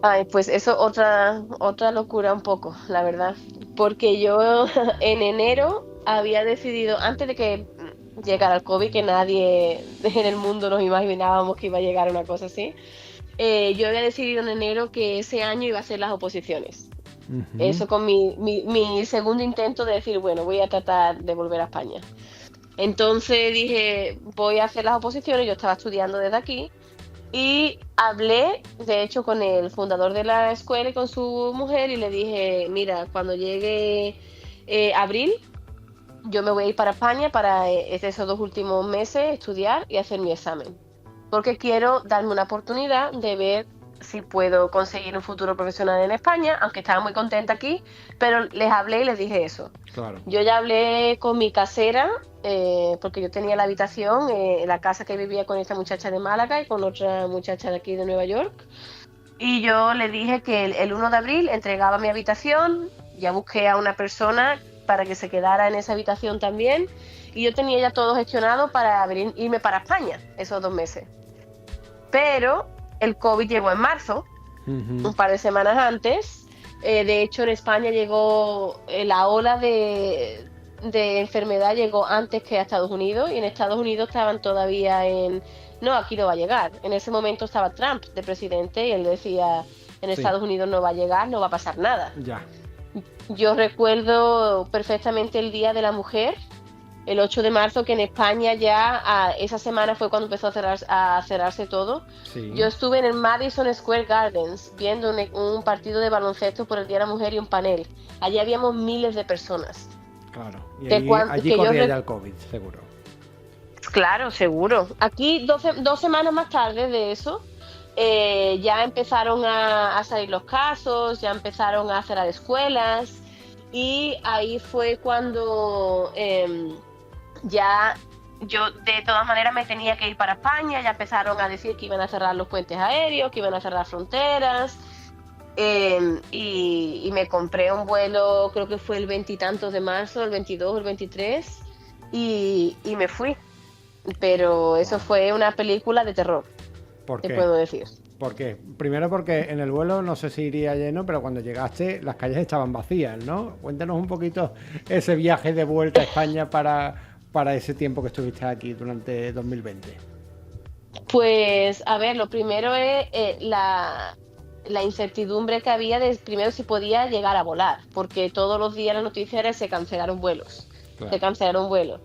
Speaker 3: Ay, pues eso otra locura un poco, la verdad. Porque yo en enero había decidido, antes de que llegara el COVID, que nadie en el mundo nos imaginábamos que iba a llegar una cosa así, yo había decidido en enero que ese año iba a ser las oposiciones.
Speaker 2: Ujú.
Speaker 3: Eso con mi segundo intento de decir, bueno, voy a tratar de volver a España. Entonces dije, voy a hacer las oposiciones, yo estaba estudiando desde aquí y hablé, de hecho, con el fundador de la escuela y con su mujer y le dije, mira, cuando llegue abril, yo me voy a ir para España para esos 2 últimos meses estudiar y hacer mi examen. Porque quiero darme una oportunidad de ver si puedo conseguir un futuro profesional en España, aunque estaba muy contenta aquí, pero les hablé y les dije eso.
Speaker 2: Claro.
Speaker 3: Yo ya hablé con mi casera, porque yo tenía la habitación en la casa que vivía con esta muchacha de Málaga y con otra muchacha de aquí de Nueva York. Y yo le dije que el 1 de abril entregaba mi habitación, ya busqué a una persona para que se quedara en esa habitación también, y yo tenía ya todo gestionado para irme para España esos 2 meses. Pero el COVID llegó en marzo, un par de semanas antes. De hecho, en España llegó la ola de enfermedad llegó antes que a Estados Unidos, y en Estados Unidos estaban todavía no, aquí no va a llegar. En ese momento estaba Trump de presidente y él decía, en Estados Unidos no va a llegar, no va a pasar nada.
Speaker 2: Ya.
Speaker 3: Yo recuerdo perfectamente el Día de la Mujer, el 8 de marzo, que en España ya esa semana fue cuando empezó a cerrarse todo.
Speaker 2: Sí.
Speaker 3: Yo estuve en el Madison Square Gardens viendo un partido de baloncesto por el Día de la Mujer y un panel. Allí habíamos miles de personas.
Speaker 2: Claro, y allí corría ya el COVID, seguro.
Speaker 3: Claro, seguro. Aquí 2 semanas más tarde de eso, ya empezaron a salir los casos, ya empezaron a cerrar escuelas, y ahí fue cuando ya yo de todas maneras me tenía que ir para España. Ya empezaron a decir que iban a cerrar los puentes aéreos, que iban a cerrar fronteras, y me compré un vuelo, creo que fue el 20 y tantos de marzo, el 22 o el 23, y me fui. Pero eso fue una película de terror,
Speaker 2: ¿Por
Speaker 3: te
Speaker 2: qué?
Speaker 3: puedo decir.
Speaker 2: ¿Por qué? Primero porque en el vuelo no sé si iría lleno, pero cuando llegaste las calles estaban vacías, ¿no? Cuéntanos un poquito ese viaje de vuelta a España para ese tiempo que estuviste aquí durante 2020.
Speaker 3: Pues, a ver, lo primero es la incertidumbre que había de primero si podía llegar a volar, porque todos los días la noticia era que se cancelaron vuelos.
Speaker 2: Claro.
Speaker 3: Se cancelaron vuelos.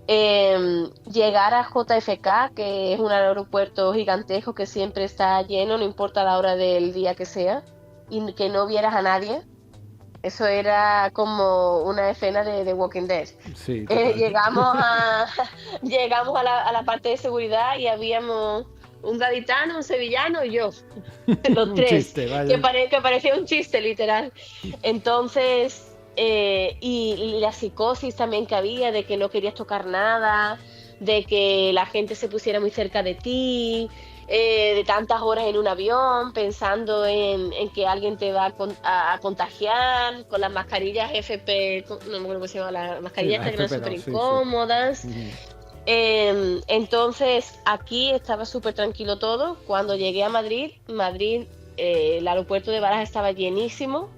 Speaker 3: Llegar a JFK, que es un aeropuerto gigantesco que siempre está lleno, no importa la hora del día que sea, y que no vieras a nadie, eso era como una escena de Walking Dead.
Speaker 2: Sí,
Speaker 3: Llegamos a la parte de seguridad y habíamos un gaditano, un sevillano y yo, los
Speaker 2: Un
Speaker 3: tres,
Speaker 2: chiste, vaya.
Speaker 3: que parecía un chiste literal. Entonces, y la psicosis también que había de que no querías tocar nada, de que la gente se pusiera muy cerca de ti, de tantas horas en un avión pensando en que alguien te va a contagiar, con las mascarillas FP, no me acuerdo cómo se llama, las mascarillas
Speaker 2: Sí,
Speaker 3: que eran
Speaker 2: FP2,
Speaker 3: súper
Speaker 2: sí.
Speaker 3: incómodas. Entonces aquí estaba súper tranquilo todo. Cuando llegué a Madrid, el aeropuerto de Barajas estaba llenísimo.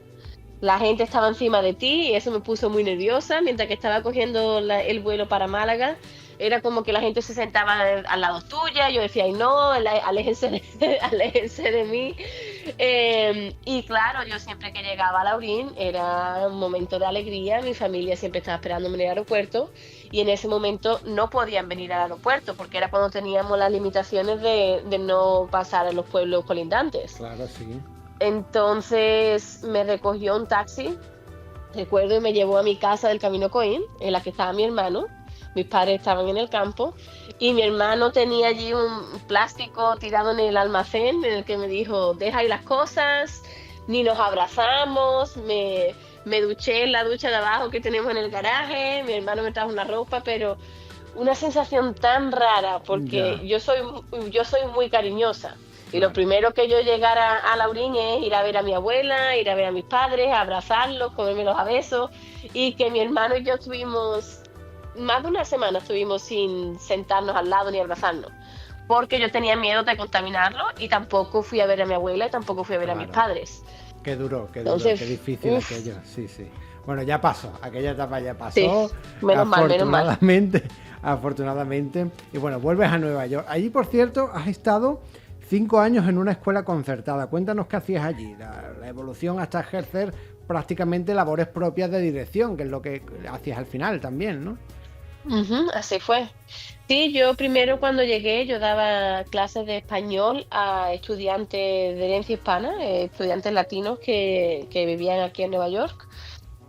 Speaker 3: La gente estaba encima de ti y eso me puso muy nerviosa. Mientras que estaba cogiendo el vuelo para Málaga, era como que la gente se sentaba al lado tuya. Yo decía, ay no, aléjense de mí. Y claro, yo siempre que llegaba a Laurín era un momento de alegría. Mi familia siempre estaba esperándome en el aeropuerto, y en ese momento no podían venir al aeropuerto porque era cuando teníamos las limitaciones de no pasar en los pueblos colindantes.
Speaker 2: Claro, sí.
Speaker 3: Entonces me recogió un taxi, recuerdo, y me llevó a mi casa del Camino Coín, en la que estaba mi hermano. Mis padres estaban en el campo y mi hermano tenía allí un plástico tirado en el almacén, en el que me dijo, deja ahí las cosas, ni nos abrazamos. Me duché en la ducha de abajo que tenemos en el garaje. Mi hermano me trajo una ropa, pero una sensación tan rara, porque yo soy muy cariñosa. Y lo primero que yo llegara a Laurín es ir a ver a mi abuela, ir a ver a mis padres, abrazarlos, comérmelos a besos. Y que mi hermano y yo estuvimos más de una semana sin sentarnos al lado ni abrazarnos, porque yo tenía miedo de contaminarlo, y tampoco fui a ver a mi abuela y tampoco fui a ver a mis padres.
Speaker 2: Qué duro,
Speaker 3: Entonces,
Speaker 2: qué difícil aquello. Sí, sí. Bueno, ya pasó, aquella etapa ya pasó.
Speaker 3: Sí, menos mal.
Speaker 2: Afortunadamente. Y bueno, vuelves a Nueva York. Allí, por cierto, has estado 5 años en una escuela concertada. Cuéntanos qué hacías allí, la evolución hasta ejercer prácticamente labores propias de dirección, que es lo que hacías al final también, ¿no?
Speaker 3: Así fue. Sí, yo primero cuando llegué yo daba clases de español a estudiantes de herencia hispana, estudiantes latinos que vivían aquí en Nueva York.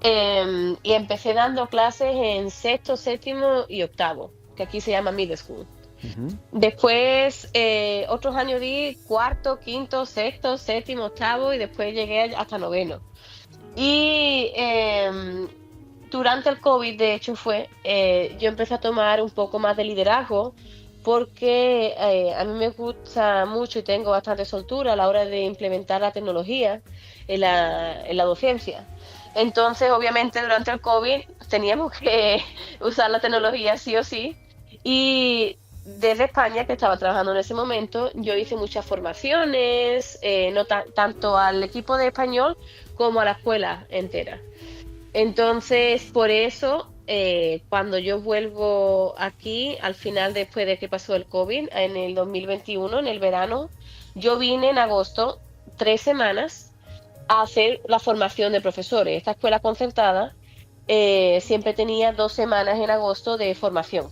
Speaker 3: Y empecé dando clases en 6º, 7º y 8º, que aquí se llama middle school. Después, otros años di cuarto, quinto, sexto, séptimo, octavo y después llegué hasta noveno. Y durante el COVID, de hecho, yo empecé a tomar un poco más de liderazgo porque a mí me gusta mucho y tengo bastante soltura a la hora de implementar la tecnología en la docencia. Entonces, obviamente, durante el COVID teníamos que usar la tecnología sí o sí. Y desde España, que estaba trabajando en ese momento, yo hice muchas formaciones, no tanto al equipo de español como a la escuela entera. Entonces, por eso, cuando yo vuelvo aquí, al final, después de que pasó el COVID, en el 2021, en el verano, yo vine en agosto 3 semanas a hacer la formación de profesores. Esta escuela concertada siempre tenía 2 semanas en agosto de formación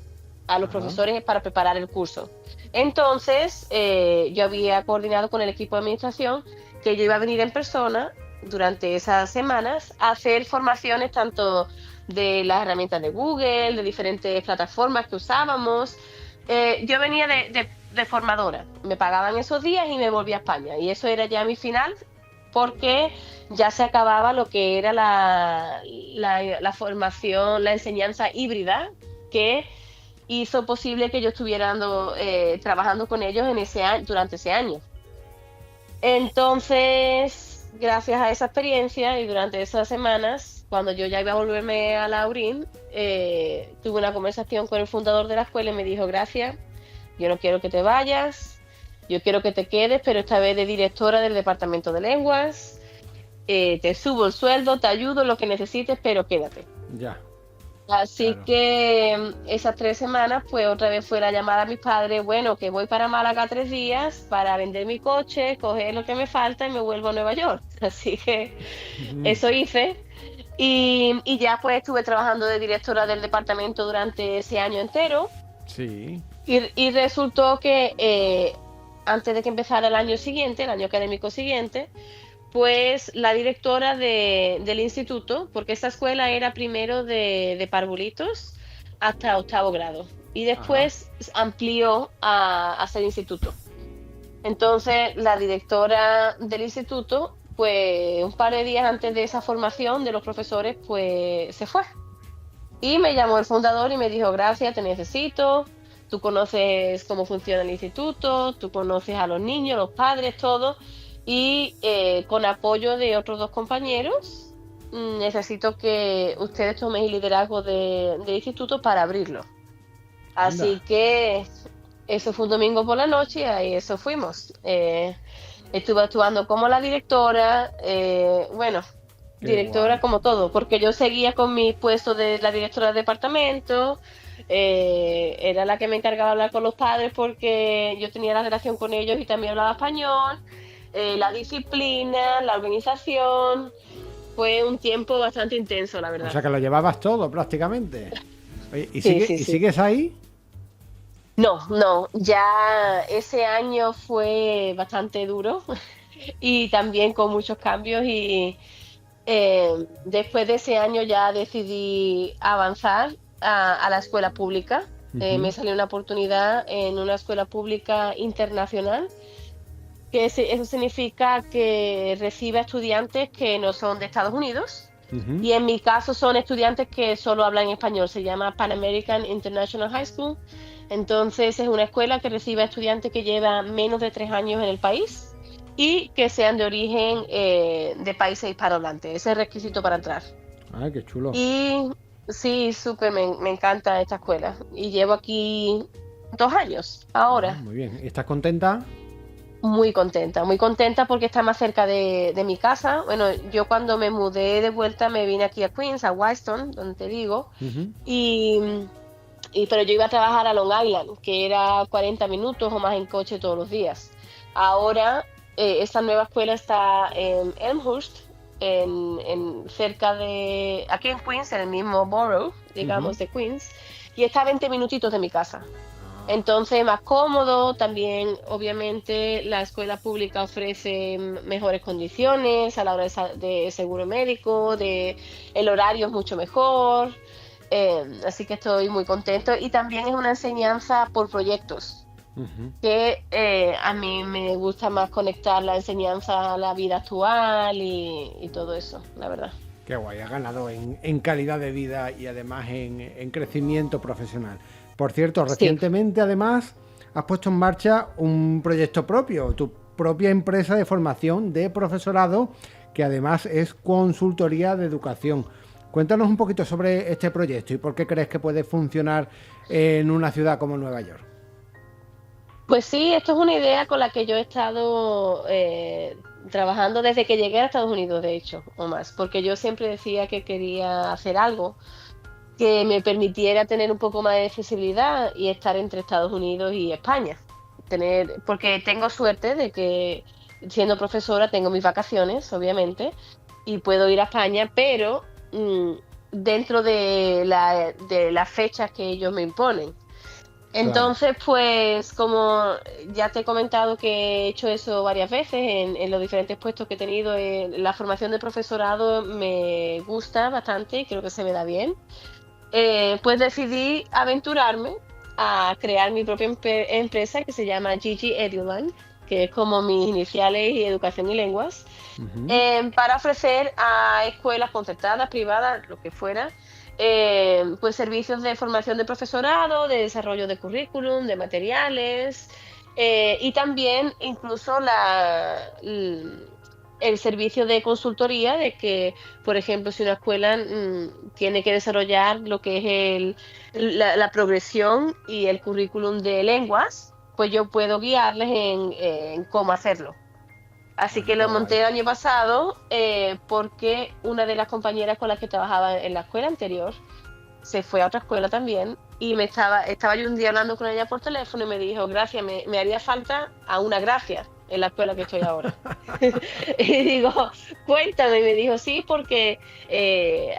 Speaker 3: a los profesores para preparar el curso. Entonces, yo había coordinado con el equipo de administración que yo iba a venir en persona durante esas semanas a hacer formaciones tanto de las herramientas de Google, de diferentes plataformas que usábamos. Yo venía de formadora, me pagaban esos días y me volví a España. Y eso era ya mi final, porque ya se acababa lo que era la formación, la enseñanza híbrida, que hizo posible que yo estuviera trabajando con ellos durante ese año. Entonces, gracias a esa experiencia y durante esas semanas, cuando yo ya iba a volverme a la URIN, tuve una conversación con el fundador de la escuela y me dijo: gracias, yo no quiero que te vayas, yo quiero que te quedes, pero esta vez de directora del departamento de lenguas, te subo el sueldo, te ayudo, lo que necesites, pero quédate.
Speaker 2: Ya.
Speaker 3: Así
Speaker 2: Claro.
Speaker 3: que esas 3 semanas, pues otra vez fue la llamada a mis padres: bueno, que voy para Málaga 3 días para vender mi coche, coger lo que me falta y me vuelvo a Nueva York. Así que eso hice. Y ya pues estuve trabajando de directora del departamento durante ese año entero.
Speaker 2: Sí.
Speaker 3: Y resultó que antes de que empezara el año siguiente, el año académico siguiente, pues la directora del instituto, porque esta escuela era primero de parvulitos hasta 8º grado, y después amplió a ser instituto. Entonces la directora del instituto, pues un par de días antes de esa formación de los profesores, pues se fue. Y me llamó el fundador y me dijo: gracias, te necesito, tú conoces cómo funciona el instituto, tú conoces a los niños, los padres, todo. Y con apoyo de otros 2 compañeros, necesito que ustedes tomen el liderazgo del instituto para abrirlo. Así
Speaker 2: Anda.
Speaker 3: que eso fue un domingo por la noche y ahí eso fuimos. Estuve actuando como la directora, bueno,
Speaker 2: Qué
Speaker 3: directora
Speaker 2: guay.
Speaker 3: como todo, porque yo seguía con mi puesto de la directora del departamento. Era la que me encargaba de hablar con los padres porque yo tenía la relación con ellos y también hablaba español. La disciplina, la organización, fue un tiempo bastante intenso, la
Speaker 2: O
Speaker 3: verdad.
Speaker 2: sea que lo llevabas todo prácticamente. Oye,
Speaker 3: Sí, sí,
Speaker 2: ¿y
Speaker 3: sí.
Speaker 2: sigues ahí?
Speaker 3: No, ya ese año fue bastante duro y también con muchos cambios, y después de ese año ya decidí avanzar a la escuela pública. Me salió una oportunidad en una escuela pública internacional, que eso significa que recibe a estudiantes que no son de Estados Unidos, y en mi caso son estudiantes que solo hablan español. Se llama Pan American International High School. Entonces es una escuela que recibe a estudiantes que llevan menos de 3 años en el país y que sean de origen de países hispanohablantes. Ese es el requisito para entrar.
Speaker 2: Ah, qué chulo.
Speaker 3: Y sí, súper, me encanta esta escuela. Y llevo aquí 2 años ahora.
Speaker 2: Muy bien. ¿Y estás contenta?
Speaker 3: Muy contenta porque está más cerca de mi casa. Bueno, yo cuando me mudé de vuelta me vine aquí a Queens, a Wyston, donde te digo, pero yo iba a trabajar a Long Island, que era 40 minutos o más en coche todos los días. Ahora, esta nueva escuela está en Elmhurst, cerca de, aquí en Queens, en el mismo borough, digamos, de Queens, y está a 20 minutitos de mi casa. Entonces, más cómodo. También, obviamente, la escuela pública ofrece mejores condiciones a la hora de seguro médico, el horario es mucho mejor. Así que estoy muy contento y también es una enseñanza por proyectos,
Speaker 2: Ujú.
Speaker 3: que a mí me gusta más conectar la enseñanza a la vida actual y todo eso, la verdad.
Speaker 2: Qué guay, has ganado en calidad de vida y además en crecimiento profesional. Por cierto,
Speaker 3: Sí.
Speaker 2: recientemente además has puesto en marcha un proyecto propio, tu propia empresa de formación de profesorado, que además es consultoría de educación. Cuéntanos un poquito sobre este proyecto y por qué crees que puede funcionar en una ciudad como Nueva York.
Speaker 3: Pues sí, esto es una idea con la que yo he estado trabajando desde que llegué a Estados Unidos, de hecho, o más, porque yo siempre decía que quería hacer algo que me permitiera tener un poco más de flexibilidad y estar entre Estados Unidos y España. Porque tengo suerte de que siendo profesora tengo mis vacaciones, obviamente, y puedo ir a España, pero dentro de las fechas que ellos me imponen.
Speaker 2: Claro.
Speaker 3: Entonces, pues como ya te he comentado que he hecho eso varias veces en los diferentes puestos que he tenido, la formación de profesorado me gusta bastante y creo que se me da bien. Pues decidí aventurarme a crear mi propia empresa que se llama Gigi Eduland, que es como mis iniciales y educación y lenguas,
Speaker 2: Ujú.
Speaker 3: para ofrecer a escuelas concertadas, privadas, lo que fuera, pues servicios de formación de profesorado, de desarrollo de currículum, de materiales, y también incluso el servicio de consultoría de que, por ejemplo, si una escuela tiene que desarrollar lo que es la progresión y el currículum de lenguas, pues yo puedo guiarles en cómo hacerlo. Así que
Speaker 2: Qué
Speaker 3: lo
Speaker 2: guay.
Speaker 3: monté el año pasado porque una de las compañeras con las que trabajaba en la escuela anterior se fue a otra escuela también y estaba yo un día hablando con ella por teléfono y me dijo, Gracia, me haría falta a una Gracia en la escuela que estoy ahora. Y digo, cuéntame, y me dijo, sí, porque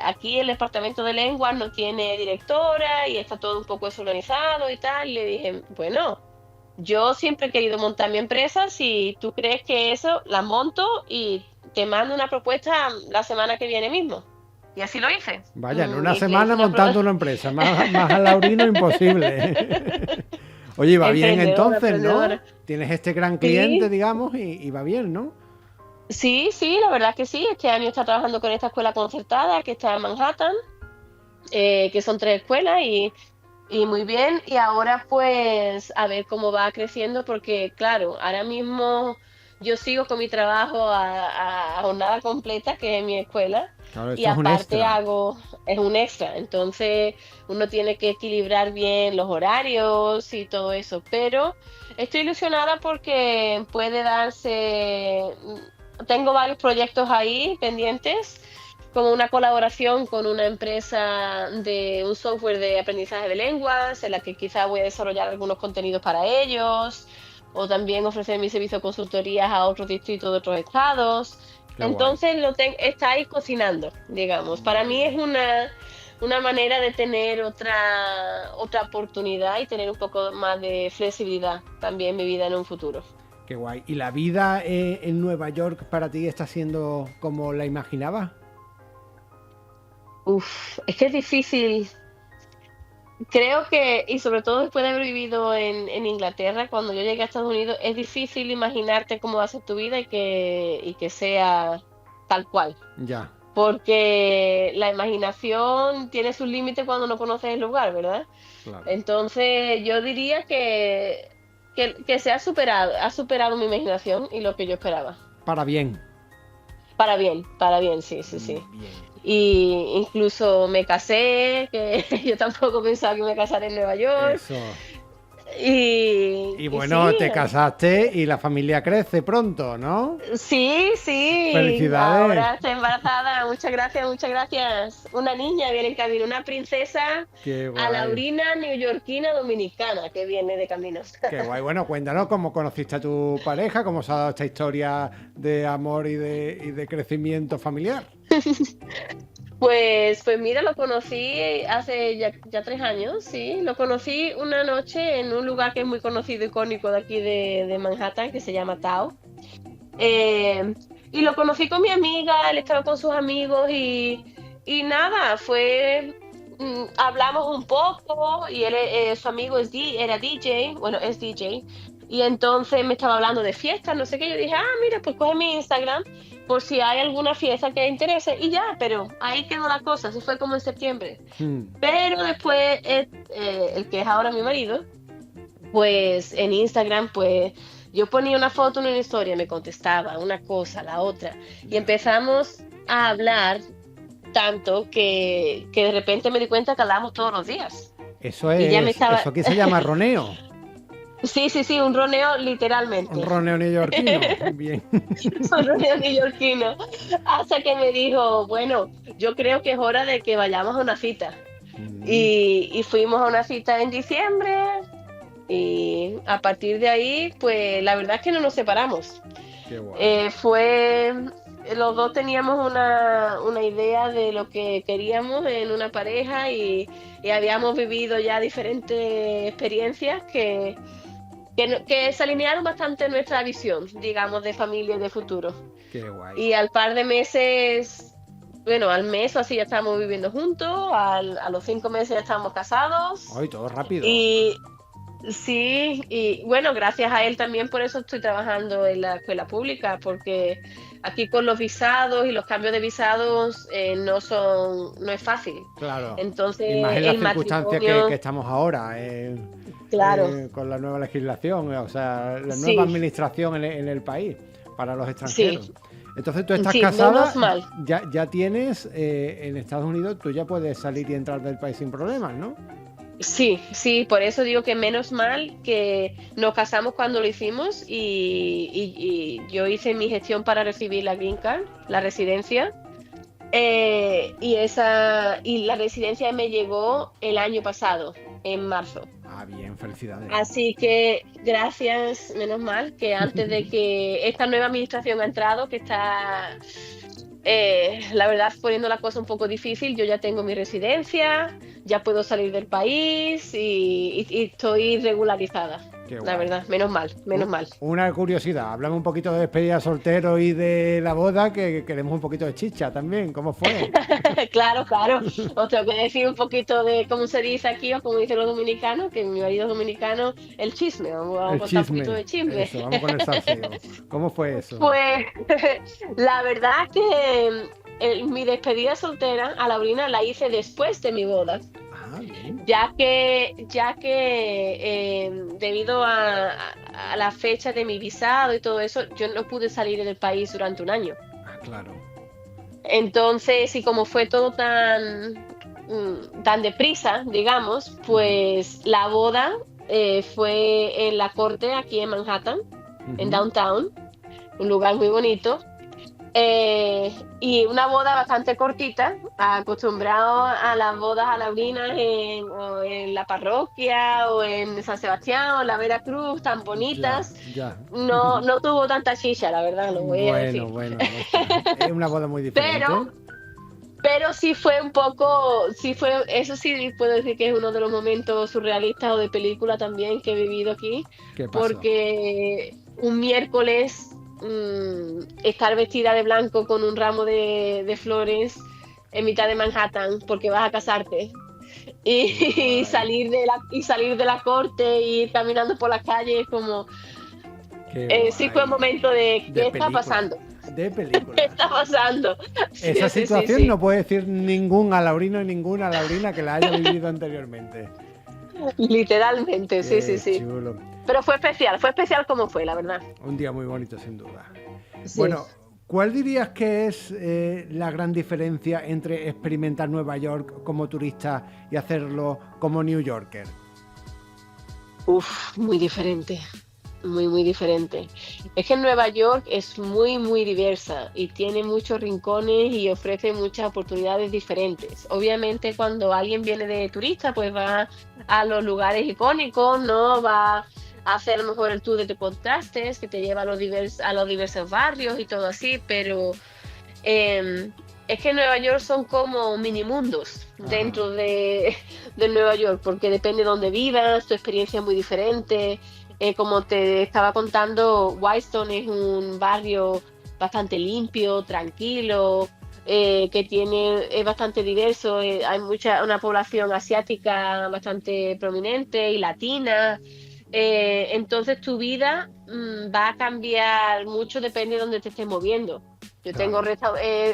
Speaker 3: aquí el departamento de lenguas no tiene directora y está todo un poco desorganizado y tal. Y le dije, bueno, yo siempre he querido montar mi empresa, si tú crees que eso, la monto y te mando una propuesta la semana que viene mismo. Y así lo hice.
Speaker 2: Vaya, en una
Speaker 3: Y le
Speaker 2: semana
Speaker 3: hice una
Speaker 2: montando una empresa, más a Laurino imposible. Oye, va bien
Speaker 3: Emprendedora,
Speaker 2: entonces, ¿no?
Speaker 3: emprendedora.
Speaker 2: Tienes este gran cliente,
Speaker 3: Sí,
Speaker 2: digamos, y va bien, ¿no?
Speaker 3: sí, la verdad que sí. Este año está trabajando con esta escuela concertada que está en Manhattan, que son 3 escuelas y muy bien. Y ahora pues a ver cómo va creciendo porque claro, ahora mismo yo sigo con mi trabajo a jornada completa, que es mi escuela,
Speaker 2: Claro,
Speaker 3: y
Speaker 2: esto es un
Speaker 3: aparte
Speaker 2: extra.
Speaker 3: es un extra. Entonces uno tiene que equilibrar bien los horarios y todo eso. Pero estoy ilusionada porque puede darse, tengo varios proyectos ahí pendientes, como una colaboración con una empresa de un software de aprendizaje de lenguas, en la que quizás voy a desarrollar algunos contenidos para ellos, o también ofrecer mi servicio de consultorías a otros distritos de otros estados.
Speaker 2: Qué guay.
Speaker 3: Entonces está ahí cocinando, digamos. Para mí es una manera de tener otra oportunidad y tener un poco más de flexibilidad también en mi vida en un futuro.
Speaker 2: Qué guay. ¿Y la vida en Nueva York para ti está siendo como la imaginabas?
Speaker 3: Uf, es que es difícil. Creo que, y sobre todo después de haber vivido en Inglaterra, cuando yo llegué a Estados Unidos, es difícil imaginarte cómo va a ser tu vida y que sea tal cual.
Speaker 2: Ya,
Speaker 3: Porque la imaginación tiene sus límites cuando no conoces el lugar, ¿verdad?
Speaker 2: claro.
Speaker 3: Entonces yo diría que ha superado mi imaginación y lo que yo esperaba.
Speaker 2: Para bien.
Speaker 3: Para bien, sí, sí, sí.
Speaker 2: Bien.
Speaker 3: Y incluso me casé, que yo tampoco pensaba que me casara en Nueva York.
Speaker 2: Eso. Y
Speaker 3: Y
Speaker 2: bueno,
Speaker 3: sí,
Speaker 2: te casaste y la familia crece pronto, ¿no?
Speaker 3: sí,
Speaker 2: Felicidades.
Speaker 3: ahora estoy embarazada, muchas gracias, muchas gracias. Una niña viene en camino, una princesa
Speaker 2: Qué guay.
Speaker 3: alaurina, neoyorquina, dominicana, que viene de camino.
Speaker 2: Qué guay. Bueno, cuéntanos cómo conociste a tu pareja, cómo se ha dado esta historia de amor y de crecimiento familiar.
Speaker 3: Pues mira, lo conocí hace ya 3 años, sí. Lo conocí una noche en un lugar que es muy conocido, icónico de aquí de Manhattan, que se llama Tao. Y lo conocí con mi amiga, él estaba con sus amigos y nada, hablamos un poco y él, su amigo era DJ, bueno, es DJ, y entonces me estaba hablando de fiestas, no sé qué. Yo dije, mira, pues coge mi Instagram por si hay alguna fiesta que te interese y ya, pero ahí quedó la cosa, eso fue como en septiembre. Pero después, el que es ahora mi marido, pues en Instagram, pues yo ponía una foto en una historia, me contestaba una cosa, la otra, y empezamos a hablar tanto que de repente me di cuenta que hablábamos todos los días.
Speaker 2: Eso
Speaker 3: Y ya me
Speaker 2: es,
Speaker 3: estaba-
Speaker 2: eso aquí se llama roneo.
Speaker 3: Sí, un roneo literalmente.
Speaker 2: Un roneo neoyorquino. Bien.
Speaker 3: Un roneo neoyorquino. Hasta que me dijo, bueno, yo creo que es hora de que vayamos a una cita. Y fuimos a una cita en diciembre y a partir de ahí, pues la verdad es que no nos separamos.
Speaker 2: Qué guay.
Speaker 3: Los dos teníamos una idea de lo que queríamos en una pareja y habíamos vivido ya diferentes experiencias que se alinearon bastante nuestra visión, digamos, de familia y de futuro.
Speaker 2: Qué guay.
Speaker 3: Y al par de meses, bueno, al mes o así ya estábamos viviendo juntos, a los 5 meses ya estábamos casados.
Speaker 2: Ay, todo rápido.
Speaker 3: Y sí, y bueno, gracias a él también por eso estoy trabajando en la escuela pública, porque aquí con los visados y los cambios de visados no es fácil.
Speaker 2: Claro.
Speaker 3: Entonces,
Speaker 2: Y más en las
Speaker 3: el
Speaker 2: circunstancias
Speaker 3: matrimonio,
Speaker 2: que estamos ahora,
Speaker 3: claro,
Speaker 2: con la nueva legislación, o sea, la
Speaker 3: Sí.
Speaker 2: nueva administración en el país para los extranjeros.
Speaker 3: Sí.
Speaker 2: Entonces tú estás
Speaker 3: Sí,
Speaker 2: casada,
Speaker 3: menos mal.
Speaker 2: ya tienes en Estados Unidos, tú ya puedes salir y entrar del país sin problemas, ¿no?
Speaker 3: Sí, por eso digo que menos mal que nos casamos cuando lo hicimos y yo hice mi gestión para recibir la Green Card, la residencia, y la residencia me llegó el año pasado, en marzo.
Speaker 2: Ah, bien, felicidades.
Speaker 3: Así que gracias, menos mal, que antes de que esta nueva administración ha entrado, que está, la verdad, poniendo la cosa un poco difícil, yo ya tengo mi residencia, ya puedo salir del país y estoy regularizada.
Speaker 2: Qué
Speaker 3: La
Speaker 2: guay.
Speaker 3: verdad, menos mal.
Speaker 2: Una curiosidad, hablame un poquito de despedida soltero y de la boda, que queremos un poquito de chicha también, ¿cómo fue?
Speaker 3: Claro. Os tengo que decir un poquito de cómo se dice aquí o como dicen los dominicanos, que mi marido es dominicano, el chisme. Vamos a
Speaker 2: El
Speaker 3: contar un
Speaker 2: chisme.
Speaker 3: poquito de chisme.
Speaker 2: Eso, vamos con el salseo. ¿Cómo fue eso?
Speaker 3: Pues la verdad que mi despedida soltera a Laurina la hice después de mi boda,
Speaker 2: Ah, bien.
Speaker 3: ya que debido a la fecha de mi visado y todo eso, yo no pude salir del país durante un año.
Speaker 2: Ah, claro.
Speaker 3: Entonces, y como fue todo tan deprisa, digamos, pues la boda fue en la corte aquí en Manhattan, en Downtown, un lugar muy bonito. Y una boda bastante cortita, acostumbrado a las bodas a Laurinas o en la parroquia o en San Sebastián o en la Veracruz, tan bonitas.
Speaker 2: Ya.
Speaker 3: No tuvo tanta chicha, la verdad, lo voy a decir.
Speaker 2: Bueno, es una boda muy diferente.
Speaker 3: Pero sí fue eso sí puedo decir que es uno de los momentos surrealistas o de película también que he vivido aquí,
Speaker 2: ¿Qué pasó?
Speaker 3: porque un miércoles estar vestida de blanco con un ramo de flores en mitad de Manhattan porque vas a casarte y salir de la corte y ir caminando por las calles como sí fue un momento de ¿qué está pasando?
Speaker 2: De película.
Speaker 3: ¿Qué está pasando?
Speaker 2: Esa
Speaker 3: Sí,
Speaker 2: situación
Speaker 3: sí.
Speaker 2: no puede decir ningún alaurino y ninguna laurina que la haya vivido anteriormente.
Speaker 3: Literalmente, sí.
Speaker 2: Qué chulo.
Speaker 3: Pero fue especial como fue, la verdad.
Speaker 2: Un día muy bonito, sin duda.
Speaker 3: Sí.
Speaker 2: Bueno, ¿cuál dirías que es la gran diferencia entre experimentar Nueva York como turista y hacerlo como New Yorker?
Speaker 3: Muy diferente. Muy diferente. Es que Nueva York es muy diversa y tiene muchos rincones y ofrece muchas oportunidades diferentes. Obviamente cuando alguien viene de turista pues va a los lugares icónicos, ¿no? Va a hacer a lo mejor el tour de contrastes que te lleva a los diversos barrios y todo así, pero es que Nueva York son como mini mundos dentro de Nueva York, porque depende de dónde vivas, tu experiencia es muy diferente. Como te estaba contando, Whitestone es un barrio bastante limpio, tranquilo, es bastante diverso, hay una población asiática bastante prominente y latina. Entonces tu vida va a cambiar mucho, depende de dónde te estés moviendo. Yo tengo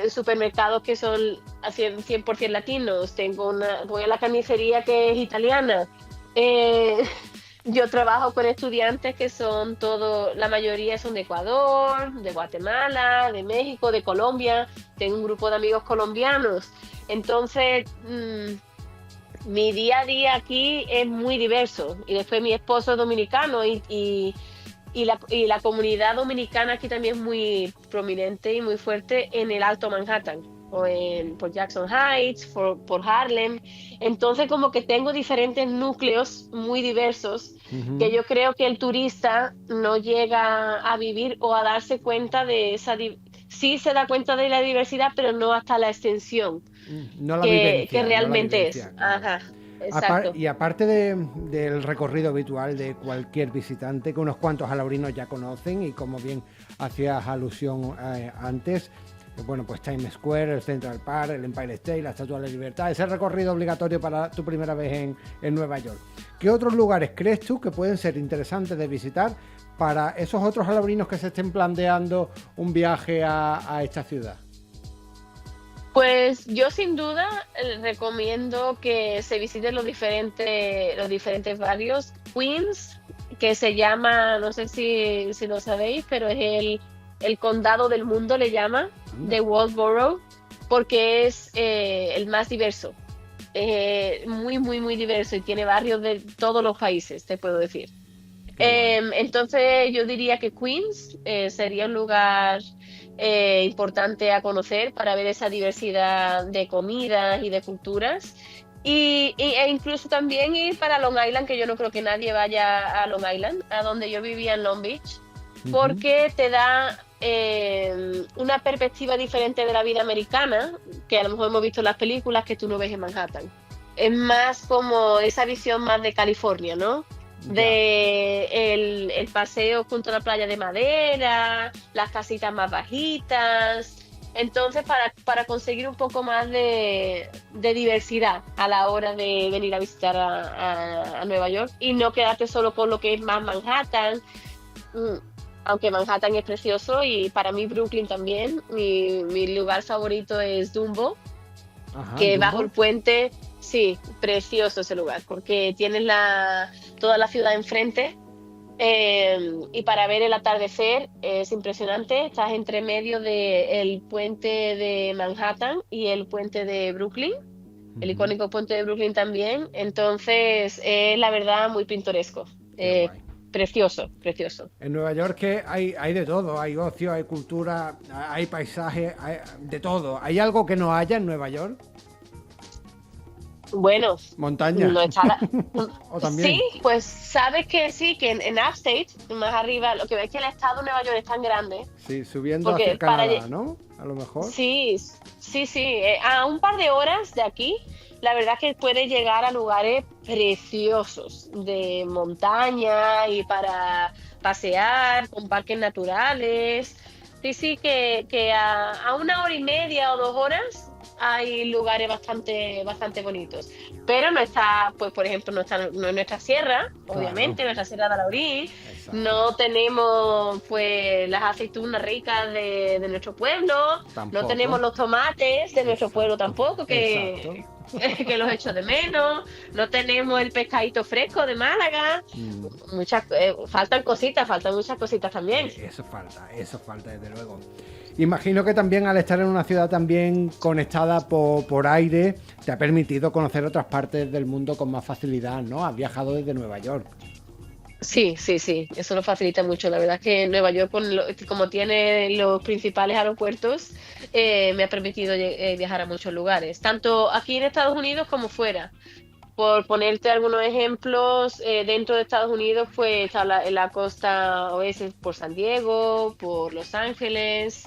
Speaker 3: supermercados que son 100% latinos, voy a la carnicería que es italiana. Yo trabajo con estudiantes que son la mayoría son de Ecuador, de Guatemala, de México, de Colombia. Tengo un grupo de amigos colombianos. Entonces, mi día a día aquí es muy diverso. Y después mi esposo es dominicano y la comunidad dominicana aquí también es muy prominente y muy fuerte en el Alto Manhattan, o por Jackson Heights, por Harlem. Entonces como que tengo diferentes núcleos muy diversos que yo creo que el turista no llega a vivir o a darse cuenta de sí se da cuenta de la diversidad, pero no hasta la extensión
Speaker 2: No la
Speaker 3: que
Speaker 2: vivencia,
Speaker 3: realmente
Speaker 2: no la vivencia,
Speaker 3: es.
Speaker 2: claro.
Speaker 3: Ajá, exacto.
Speaker 2: Y aparte del recorrido habitual de cualquier visitante, que unos cuantos jalabrinos ya conocen, y como bien hacías alusión antes, bueno, pues Times Square, el Central Park, el Empire State, la Estatua de la Libertad, ese recorrido obligatorio para tu primera vez en Nueva York. ¿Qué otros lugares crees tú que pueden ser interesantes de visitar para esos otros jalabrinos que se estén planteando un viaje a esta ciudad?
Speaker 3: Pues yo sin duda recomiendo que se visiten los diferentes barrios. Queens, que se llama, no sé si lo sabéis, pero es el condado del mundo, le llama, de Westboro, porque es el más diverso. Muy, muy, muy diverso, y tiene barrios de todos los países, te puedo decir. Entonces yo diría que Queens sería un lugar importante a conocer para ver esa diversidad de comidas y de culturas. E incluso también ir para Long Island, que yo no creo que nadie vaya a Long Island, a donde yo vivía en Long Beach, porque te da una perspectiva diferente de la vida americana, que a lo mejor hemos visto en las películas, que tú no ves en Manhattan. Es más como esa visión más de California, ¿no? De el paseo junto a la playa de madera, las casitas más bajitas. Entonces, para conseguir un poco más de diversidad a la hora de venir a visitar a Nueva York, y no quedarte solo con lo que es más Manhattan, aunque Manhattan es precioso, y para mí Brooklyn también. Mi lugar favorito es Dumbo.
Speaker 2: Ajá,
Speaker 3: que
Speaker 2: ¿Dumbo?
Speaker 3: bajo el puente, sí, precioso ese lugar, porque tienes toda la ciudad enfrente, y para ver el atardecer es impresionante. Estás entre medio del puente de Manhattan y el puente de Brooklyn, el icónico puente de Brooklyn también. Entonces es la verdad muy pintoresco.
Speaker 2: Qué guay.
Speaker 3: Precioso, precioso.
Speaker 2: En Nueva York que hay de todo, hay ocio, hay cultura, hay paisaje, hay de todo. ¿Hay algo que no haya en Nueva York?
Speaker 3: Bueno,
Speaker 2: Montaña.
Speaker 3: no está
Speaker 2: ¿O también?
Speaker 3: Sí, pues sabes que sí, que en Upstate, más arriba, lo que ves es que el estado de Nueva York es tan grande.
Speaker 2: Sí, subiendo
Speaker 3: Porque
Speaker 2: hacia Canadá, ¿no? A lo mejor.
Speaker 3: Sí. A un par de horas de aquí, la verdad es que puedes llegar a lugares preciosos de montaña y para pasear, con parques naturales. Sí, que a 1 hora y media o 2 horas hay lugares bastante bonitos. Pero no está, pues por ejemplo, no es nuestra sierra, obviamente, nuestra Sierra de Alaurín.
Speaker 2: Exacto.
Speaker 3: No tenemos pues las aceitunas ricas de nuestro pueblo.
Speaker 2: Tampoco.
Speaker 3: No tenemos los tomates de nuestro pueblo tampoco,
Speaker 2: Exacto.
Speaker 3: que los echo de menos. No tenemos el pescadito fresco de Málaga. Faltan muchas cositas también.
Speaker 2: Eso falta desde luego. Imagino que también al estar en una ciudad también conectada por aire, te ha permitido conocer otras partes del mundo con más facilidad, ¿no? Has viajado desde Nueva York.
Speaker 3: Sí, eso lo facilita mucho. La verdad es que Nueva York, como tiene los principales aeropuertos, me ha permitido viajar a muchos lugares, tanto aquí en Estados Unidos como fuera. Por ponerte algunos ejemplos, dentro de Estados Unidos, pues está en la costa oeste, por San Diego, por Los Ángeles,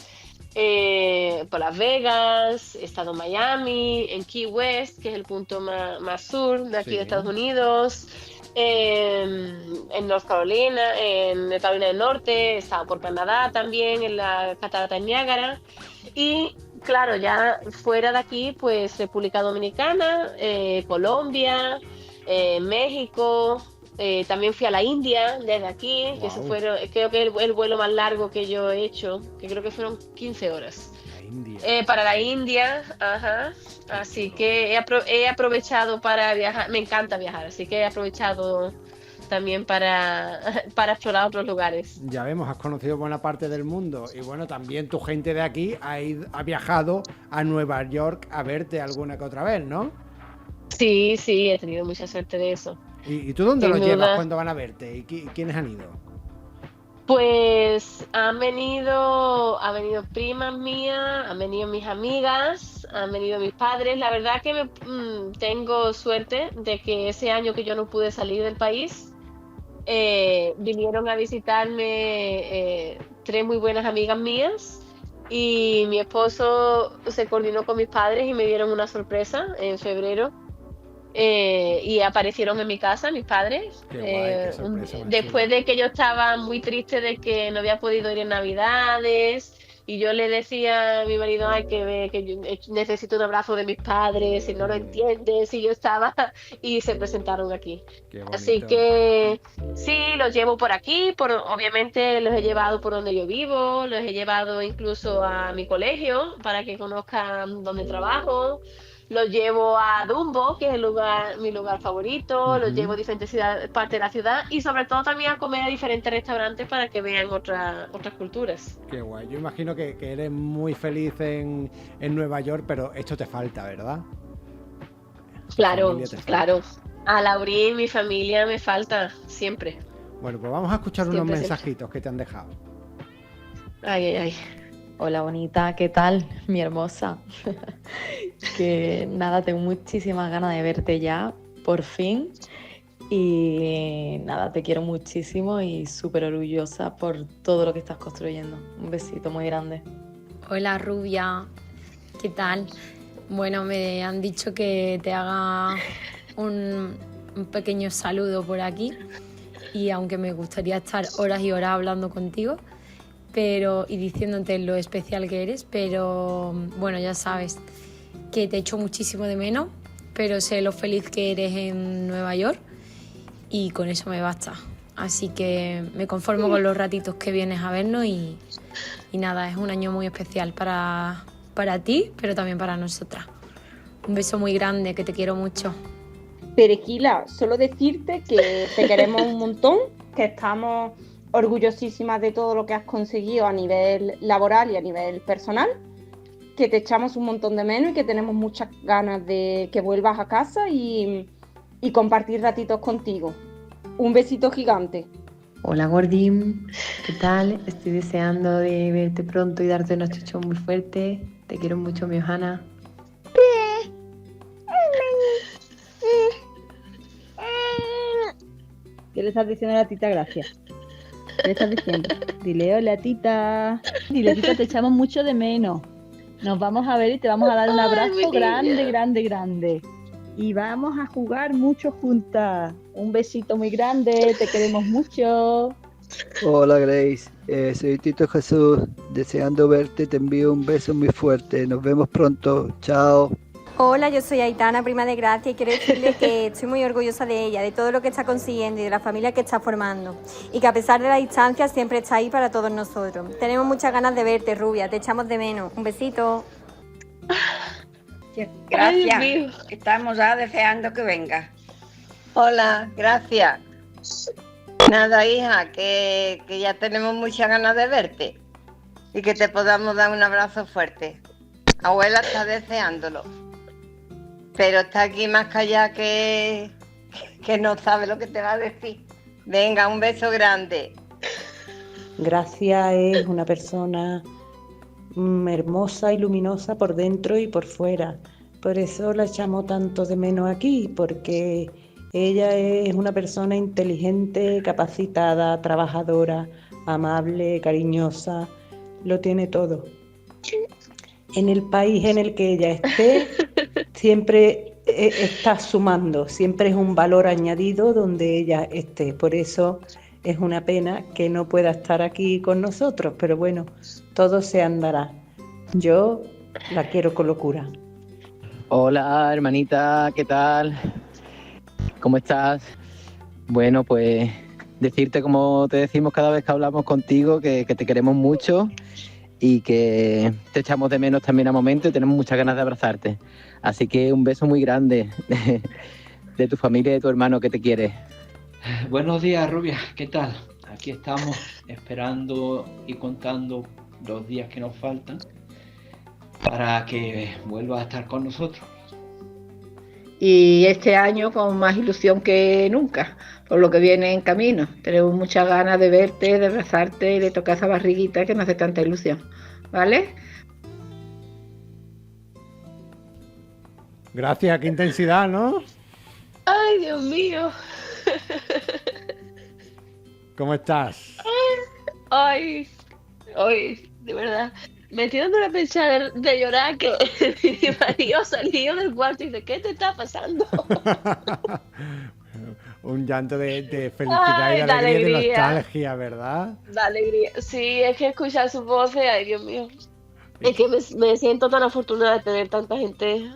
Speaker 3: por Las Vegas, he estado en Miami, en Key West, que es el punto más sur de aquí
Speaker 2: Sí.
Speaker 3: de Estados Unidos, en North Carolina, en Carolina del Norte, he estado por Canadá también, en la Catarata de Niágara. Y claro, ya fuera de aquí, pues República Dominicana, Colombia, México, también fui a la India desde aquí, que eso
Speaker 2: Wow,
Speaker 3: creo que el vuelo más largo que yo he hecho, que creo que fueron 15 horas.
Speaker 2: la India.
Speaker 3: Para la India, ajá. Así que he aprovechado para viajar, me encanta viajar, así que he aprovechado también para explorar otros lugares.
Speaker 2: Ya vemos, has conocido buena parte del mundo y bueno, también tu gente de aquí ha viajado a Nueva York a verte alguna que otra vez, ¿no?
Speaker 3: Sí, sí, he tenido mucha suerte de eso.
Speaker 2: ¿Y tú dónde
Speaker 3: Sin
Speaker 2: los llevas
Speaker 3: duda.
Speaker 2: cuando van a verte? ¿Y quiénes han ido?
Speaker 3: Pues han venido primas mías, han venido mis amigas, han venido mis padres. La verdad que tengo suerte de que ese año que yo no pude salir del país, vinieron a visitarme tres muy buenas amigas mías y mi esposo se coordinó con mis padres y me dieron una sorpresa en febrero. Y aparecieron en mi casa mis padres,
Speaker 2: Qué guay, qué sorpresa más
Speaker 3: después
Speaker 2: chula.
Speaker 3: de que yo estaba muy triste de que no había podido ir en Navidades y yo le decía a mi marido, ay, que yo necesito un abrazo de mis padres, si no lo entiendes, y yo estaba y se presentaron aquí.
Speaker 2: Qué
Speaker 3: Así
Speaker 2: bonito.
Speaker 3: que sí, los llevo por aquí, obviamente los he llevado por donde yo vivo, los he llevado incluso a mi colegio para que conozcan dónde trabajo. Los llevo a Dumbo, que es mi lugar favorito, los llevo a
Speaker 2: Ujú.
Speaker 3: diferentes partes de la ciudad y sobre todo también a comer a diferentes restaurantes para que vean otras culturas.
Speaker 2: Qué guay. Yo imagino que eres muy feliz en Nueva York, pero esto te falta, ¿verdad? Tu
Speaker 3: Claro,
Speaker 2: familia te falta.
Speaker 3: claro. A Laurín, mi familia me falta siempre,
Speaker 2: Bueno, pues vamos a escuchar unos
Speaker 3: siempre, siempre.
Speaker 2: mensajitos que te han dejado.
Speaker 3: Ay, ay, ay.
Speaker 8: Hola bonita, ¿qué tal? Mi hermosa. Que nada, tengo muchísimas ganas de verte ya, por fin. Y nada, te quiero muchísimo y súper orgullosa por todo lo que estás construyendo. Un besito muy grande.
Speaker 9: Hola rubia, ¿qué tal? Bueno, me han dicho que te haga un pequeño saludo por aquí y aunque me gustaría estar horas y horas hablando contigo y diciéndote lo especial que eres, pero bueno, ya sabes que te echo muchísimo de menos, pero sé lo feliz que eres en Nueva York y con eso me basta. Así que me conformo con los ratitos que vienes a vernos y nada, es un año muy especial para ti, pero también para nosotras. Un beso muy grande, que te quiero mucho.
Speaker 10: Perejila, solo decirte que te queremos un montón, que estamos orgullosísimas de todo lo que has conseguido a nivel laboral y a nivel personal, que te echamos un montón de menos y que tenemos muchas ganas de que vuelvas a casa y compartir ratitos contigo. Un besito gigante.
Speaker 11: Hola Gordín, ¿qué tal? Estoy deseando de verte pronto y darte unos chuchos muy fuertes. Te quiero mucho, mi Johanna.
Speaker 12: ¿Qué le estás diciendo a la tita Gracia? ¿Qué le estás diciendo? Dile, hola tita. Dile, tita, te echamos mucho de menos. Nos vamos a ver y te vamos a dar un abrazo grande, grande, grande. Y vamos a jugar mucho juntas. Un besito muy grande, te queremos mucho.
Speaker 13: Hola Grace, soy Tito Jesús, deseando verte, te envío un beso muy fuerte, nos vemos pronto, chao.
Speaker 14: Hola, yo soy Aitana, prima de Gracia, y quiero decirle que estoy muy orgullosa de ella, de todo lo que está consiguiendo y de la familia que está formando. Y que a pesar de la distancia siempre está ahí para todos nosotros. Tenemos muchas ganas de verte, rubia, te echamos de menos. Un besito.
Speaker 15: Gracias, estamos ya deseando que venga. Hola, gracias. Nada, hija, que ya tenemos muchas ganas de verte y que te podamos dar un abrazo fuerte. Abuela está deseándolo, pero está aquí más callada que no sabe lo que te va a decir. Venga, un beso grande.
Speaker 16: Gracia es una persona hermosa y luminosa por dentro y por fuera. Por eso la echamos tanto de menos aquí, porque ella es una persona inteligente, capacitada, trabajadora, amable, cariñosa, lo tiene todo. En el país en el que ella esté, siempre está sumando, siempre es un valor añadido donde ella esté. Por eso es una pena que no pueda estar aquí con nosotros, pero bueno, todo se andará. Yo La quiero con locura.
Speaker 17: Hola, hermanita, ¿qué tal? ¿Cómo estás? Bueno, pues decirte, como te decimos cada vez que hablamos contigo, que te queremos mucho y que te echamos de menos también a momentos y tenemos muchas ganas de abrazarte. Así que un beso muy grande de tu familia y de tu hermano que te quiere.
Speaker 18: Buenos días, Rubia, ¿qué tal? Aquí estamos esperando y contando los días que nos faltan para que vuelva a estar con nosotros.
Speaker 19: Y este año con más ilusión que nunca, por lo que viene en camino. Tenemos muchas ganas de verte, de abrazarte y de tocar esa barriguita que nos hace tanta ilusión, ¿vale?
Speaker 2: Gracias, qué intensidad, ¿no?
Speaker 3: Ay, Dios mío.
Speaker 2: ¿Cómo estás?
Speaker 3: Ay, de verdad. Me estoy dando la pensar de llorar que mi marido salió del cuarto y dice, ¿qué te está pasando?
Speaker 2: Un llanto de felicidad y de alegría, de nostalgia, ¿verdad?
Speaker 3: De alegría. Sí, es que escuchar su voz, ay, Dios mío. Es que me siento tan afortunada de tener tanta gente.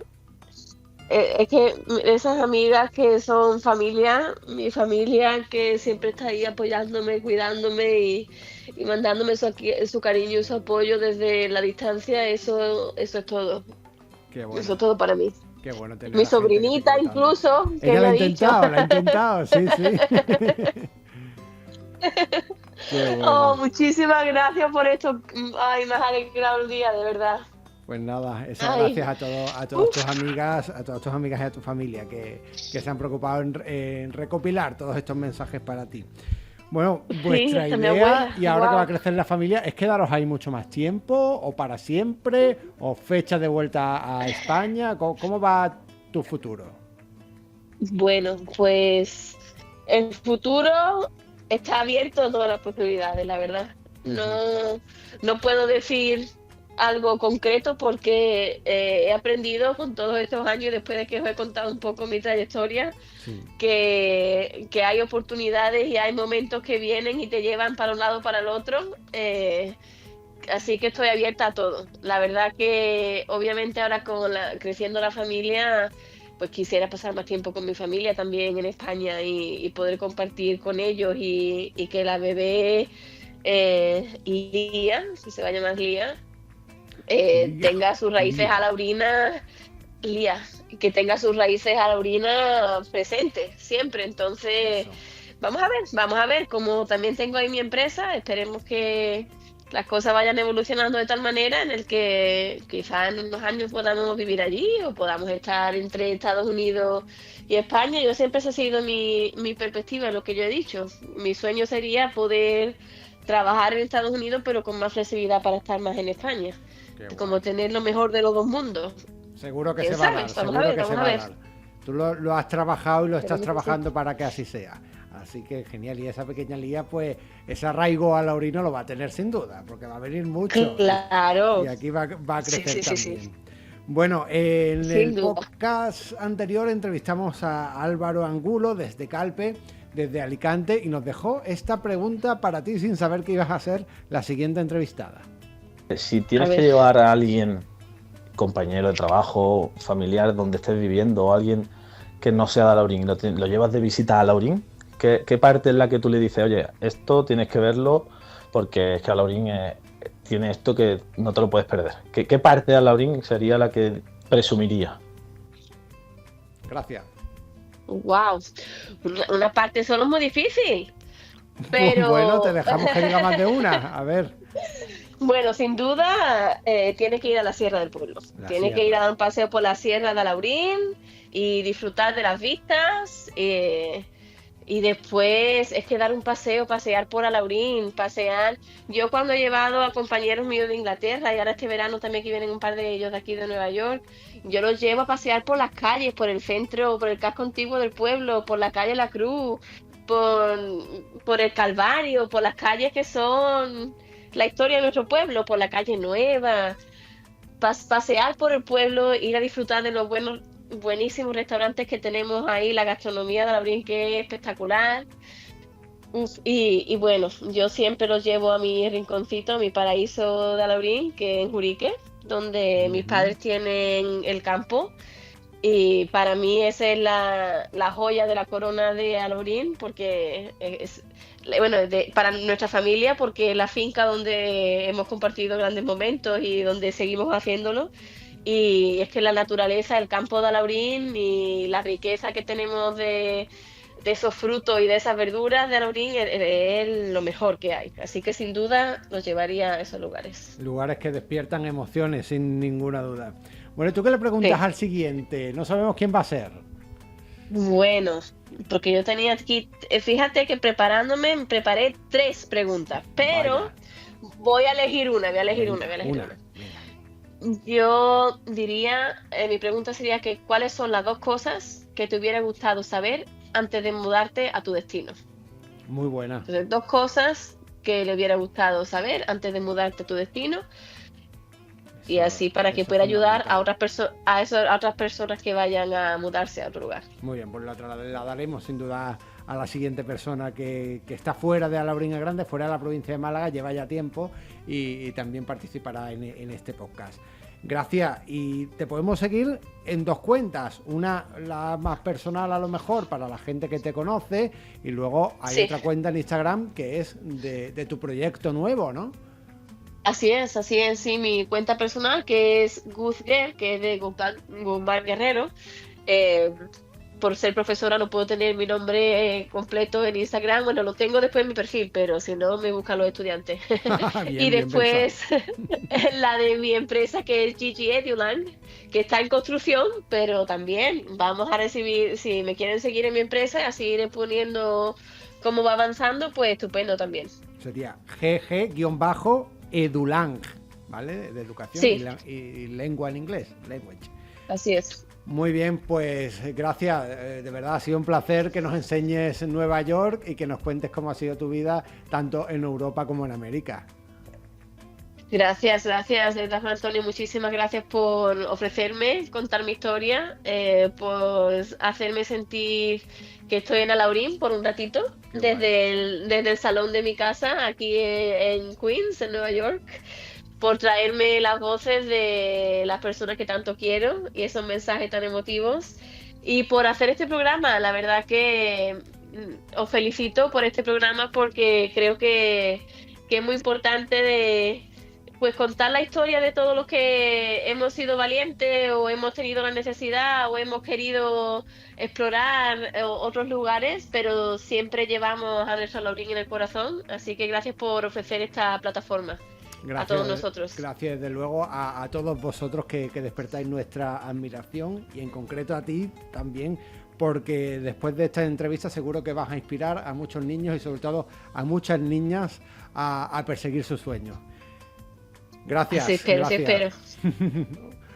Speaker 3: Es que esas amigas que son familia, mi familia que siempre está ahí apoyándome, cuidándome y mandándome su cariño y su apoyo desde la distancia, eso es todo.
Speaker 2: Qué bueno.
Speaker 3: Eso es todo para mí.
Speaker 2: Qué bueno tener
Speaker 3: mi sobrinita incluso, que
Speaker 2: ella
Speaker 3: lo
Speaker 2: la
Speaker 3: ha
Speaker 2: intentado, sí. Qué bueno.
Speaker 3: Oh, muchísimas gracias por esto. Ay, me has alegrado el día, de verdad.
Speaker 2: Pues nada, esas gracias a todas tus amigas, y a tu familia que se han preocupado en recopilar todos estos mensajes para ti. Bueno, vuestra idea, y ahora que va a crecer la familia, ¿es quedaros ahí mucho más tiempo, o para siempre, o fecha de vuelta a España? ¿Cómo va tu futuro?
Speaker 3: Bueno, pues el futuro está abierto a todas las posibilidades, la verdad. No puedo decir algo concreto porque he aprendido con todos estos años, después de que os he contado un poco mi trayectoria, que hay oportunidades y hay momentos que vienen y te llevan para un lado o para el otro, así que estoy abierta a todo. La verdad que obviamente ahora creciendo la familia, pues quisiera pasar más tiempo con mi familia también en España y poder compartir con ellos y que la bebé Lía, si se va a llamar Lía, tenga sus raíces alaurinas, que tenga sus raíces alaurinas presentes siempre. Entonces, vamos a ver, como también tengo ahí mi empresa, esperemos que las cosas vayan evolucionando de tal manera en el que quizás en unos años podamos vivir allí o podamos estar entre Estados Unidos y España. Yo siempre esa ha sido mi perspectiva, lo que yo he dicho. Mi sueño sería poder trabajar en Estados Unidos, pero con más flexibilidad para estar más en España. Como tener lo mejor de los dos mundos.
Speaker 2: Seguro que se va a dar, seguro que se va a dar. Tú lo has trabajado y lo estás trabajando para que así sea. Así que genial. Y esa pequeña Lía, pues ese arraigo alaurino lo va a tener sin duda, porque va a venir mucho.
Speaker 3: Claro.
Speaker 2: Y aquí va a crecer también. Sí. Bueno, en el podcast anterior entrevistamos a Álvaro Angulo desde Calpe, desde Alicante, y nos dejó esta pregunta para ti sin saber que ibas a ser la siguiente entrevistada.
Speaker 20: Si tienes que llevar a alguien, compañero de trabajo, familiar, donde estés viviendo, o alguien que no sea de Alaurín, lo llevas de visita a Alaurín, ¿qué parte es la que tú le dices, oye, esto tienes que verlo porque es que Alaurín tiene esto que no te lo puedes perder? ¿Qué parte de Alaurín sería la que presumiría?
Speaker 2: Gracias.
Speaker 3: Wow, una parte solo es muy difícil, pero...
Speaker 2: Bueno, te dejamos que diga más de una, a ver.
Speaker 3: Bueno, sin duda, tienes que ir a la Sierra del Pueblo. Tienes que ir a dar un paseo por la Sierra de Alaurín y disfrutar de las vistas. Y después es que dar un paseo, pasear por Alaurín, pasear. Yo cuando he llevado a compañeros míos de Inglaterra, y ahora este verano también que vienen un par de ellos de aquí de Nueva York, yo los llevo a pasear por las calles, por el centro, por el casco antiguo del pueblo, por la calle La Cruz, por el Calvario, por las calles que son la historia de nuestro pueblo, por la calle Nueva, pasear por el pueblo, ir a disfrutar de los buenísimos restaurantes que tenemos ahí, la gastronomía de Alaurín que es espectacular. Y bueno, yo siempre los llevo a mi rinconcito, a mi paraíso de Alaurín, que es en Jurique, donde mis padres tienen el campo. Y para mí esa es la joya de la corona de Alhaurín, porque para nuestra familia, porque es la finca donde hemos compartido grandes momentos y donde seguimos haciéndolo. Y es que la naturaleza, el campo de Alhaurín y la riqueza que tenemos de esos frutos y de esas verduras de Alhaurín es lo mejor que hay. Así que sin duda nos llevaría a esos lugares.
Speaker 2: Lugares que despiertan emociones, sin ninguna duda. Bueno, ¿tú qué le preguntas al siguiente? No sabemos quién va a ser.
Speaker 3: Bueno, porque yo tenía aquí, fíjate que preparándome me preparé 3 preguntas, pero voy a elegir una. Yo diría, mi pregunta sería que ¿cuáles son las 2 cosas que te hubiera gustado saber antes de mudarte a tu destino?
Speaker 2: Muy buena.
Speaker 3: Entonces, 2 cosas que le hubiera gustado saber antes de mudarte a tu destino. Y así para que pueda ayudar a otras personas que vayan a mudarse a otro lugar.
Speaker 2: Muy bien, pues la daremos sin duda a la siguiente persona que está fuera de Alhaurín el Grande, fuera de la provincia de Málaga, lleva ya tiempo y también participará en este podcast. Gracias, y te podemos seguir en 2 cuentas, una la más personal a lo mejor para la gente que te conoce, y luego hay otra cuenta en Instagram que es de tu proyecto nuevo, ¿no?
Speaker 3: Así es, sí, mi cuenta personal que es Guzguer, que es de Guzmán Guerrero. Por ser profesora no puedo tener mi nombre completo en Instagram, bueno, lo tengo después en mi perfil, pero si no me buscan los estudiantes. Y después la de mi empresa que es Gigi Eduland, que está en construcción, pero también vamos a recibir, si me quieren seguir en mi empresa, así iré poniendo cómo va avanzando, pues estupendo también.
Speaker 2: Sería GG-Edulang, ¿vale? De educación y lengua en inglés, language.
Speaker 3: Así es.
Speaker 2: Muy bien, pues gracias, de verdad ha sido un placer que nos enseñes Nueva York y que nos cuentes cómo ha sido tu vida tanto en Europa como en América.
Speaker 3: Gracias, Antonio, muchísimas gracias por ofrecerme contar mi historia, por hacerme sentir que estoy en Alhaurín por un ratito, desde el salón de mi casa aquí en Queens, en Nueva York, por traerme las voces de las personas que tanto quiero y esos mensajes tan emotivos, y por hacer este programa. La verdad que os felicito por este programa, porque creo que es muy importante pues contar la historia de todos los que hemos sido valientes o hemos tenido la necesidad o hemos querido explorar otros lugares, pero siempre llevamos a nuestro Alhaurín en el corazón. Así que gracias por ofrecer esta plataforma. Gracias, a todos nosotros.
Speaker 2: Gracias, desde luego, a todos vosotros que despertáis nuestra admiración, y en concreto a ti también, porque después de esta entrevista seguro que vas a inspirar a muchos niños y sobre todo a muchas niñas a perseguir sus sueños. Gracias.
Speaker 3: Sí, espero.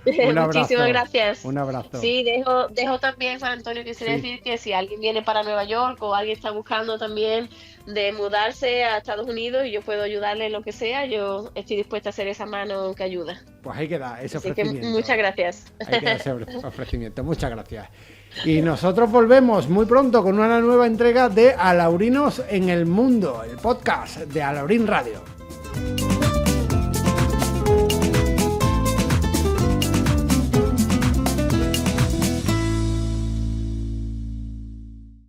Speaker 2: Un abrazo.
Speaker 3: Muchísimas gracias.
Speaker 2: Un abrazo.
Speaker 3: Sí, dejo también, Juan Antonio, quisiera decir que si alguien viene para Nueva York o alguien está buscando también de mudarse a Estados Unidos y yo puedo ayudarle en lo que sea, yo estoy dispuesta a hacer esa mano que ayuda.
Speaker 2: Pues ahí queda ese
Speaker 3: Así
Speaker 2: ofrecimiento.
Speaker 3: Que muchas gracias.
Speaker 2: Ahí queda ese ofrecimiento. Muchas gracias. Y nosotros volvemos muy pronto con una nueva entrega de Alhaurinos en el Mundo, el podcast de Alhaurín Radio.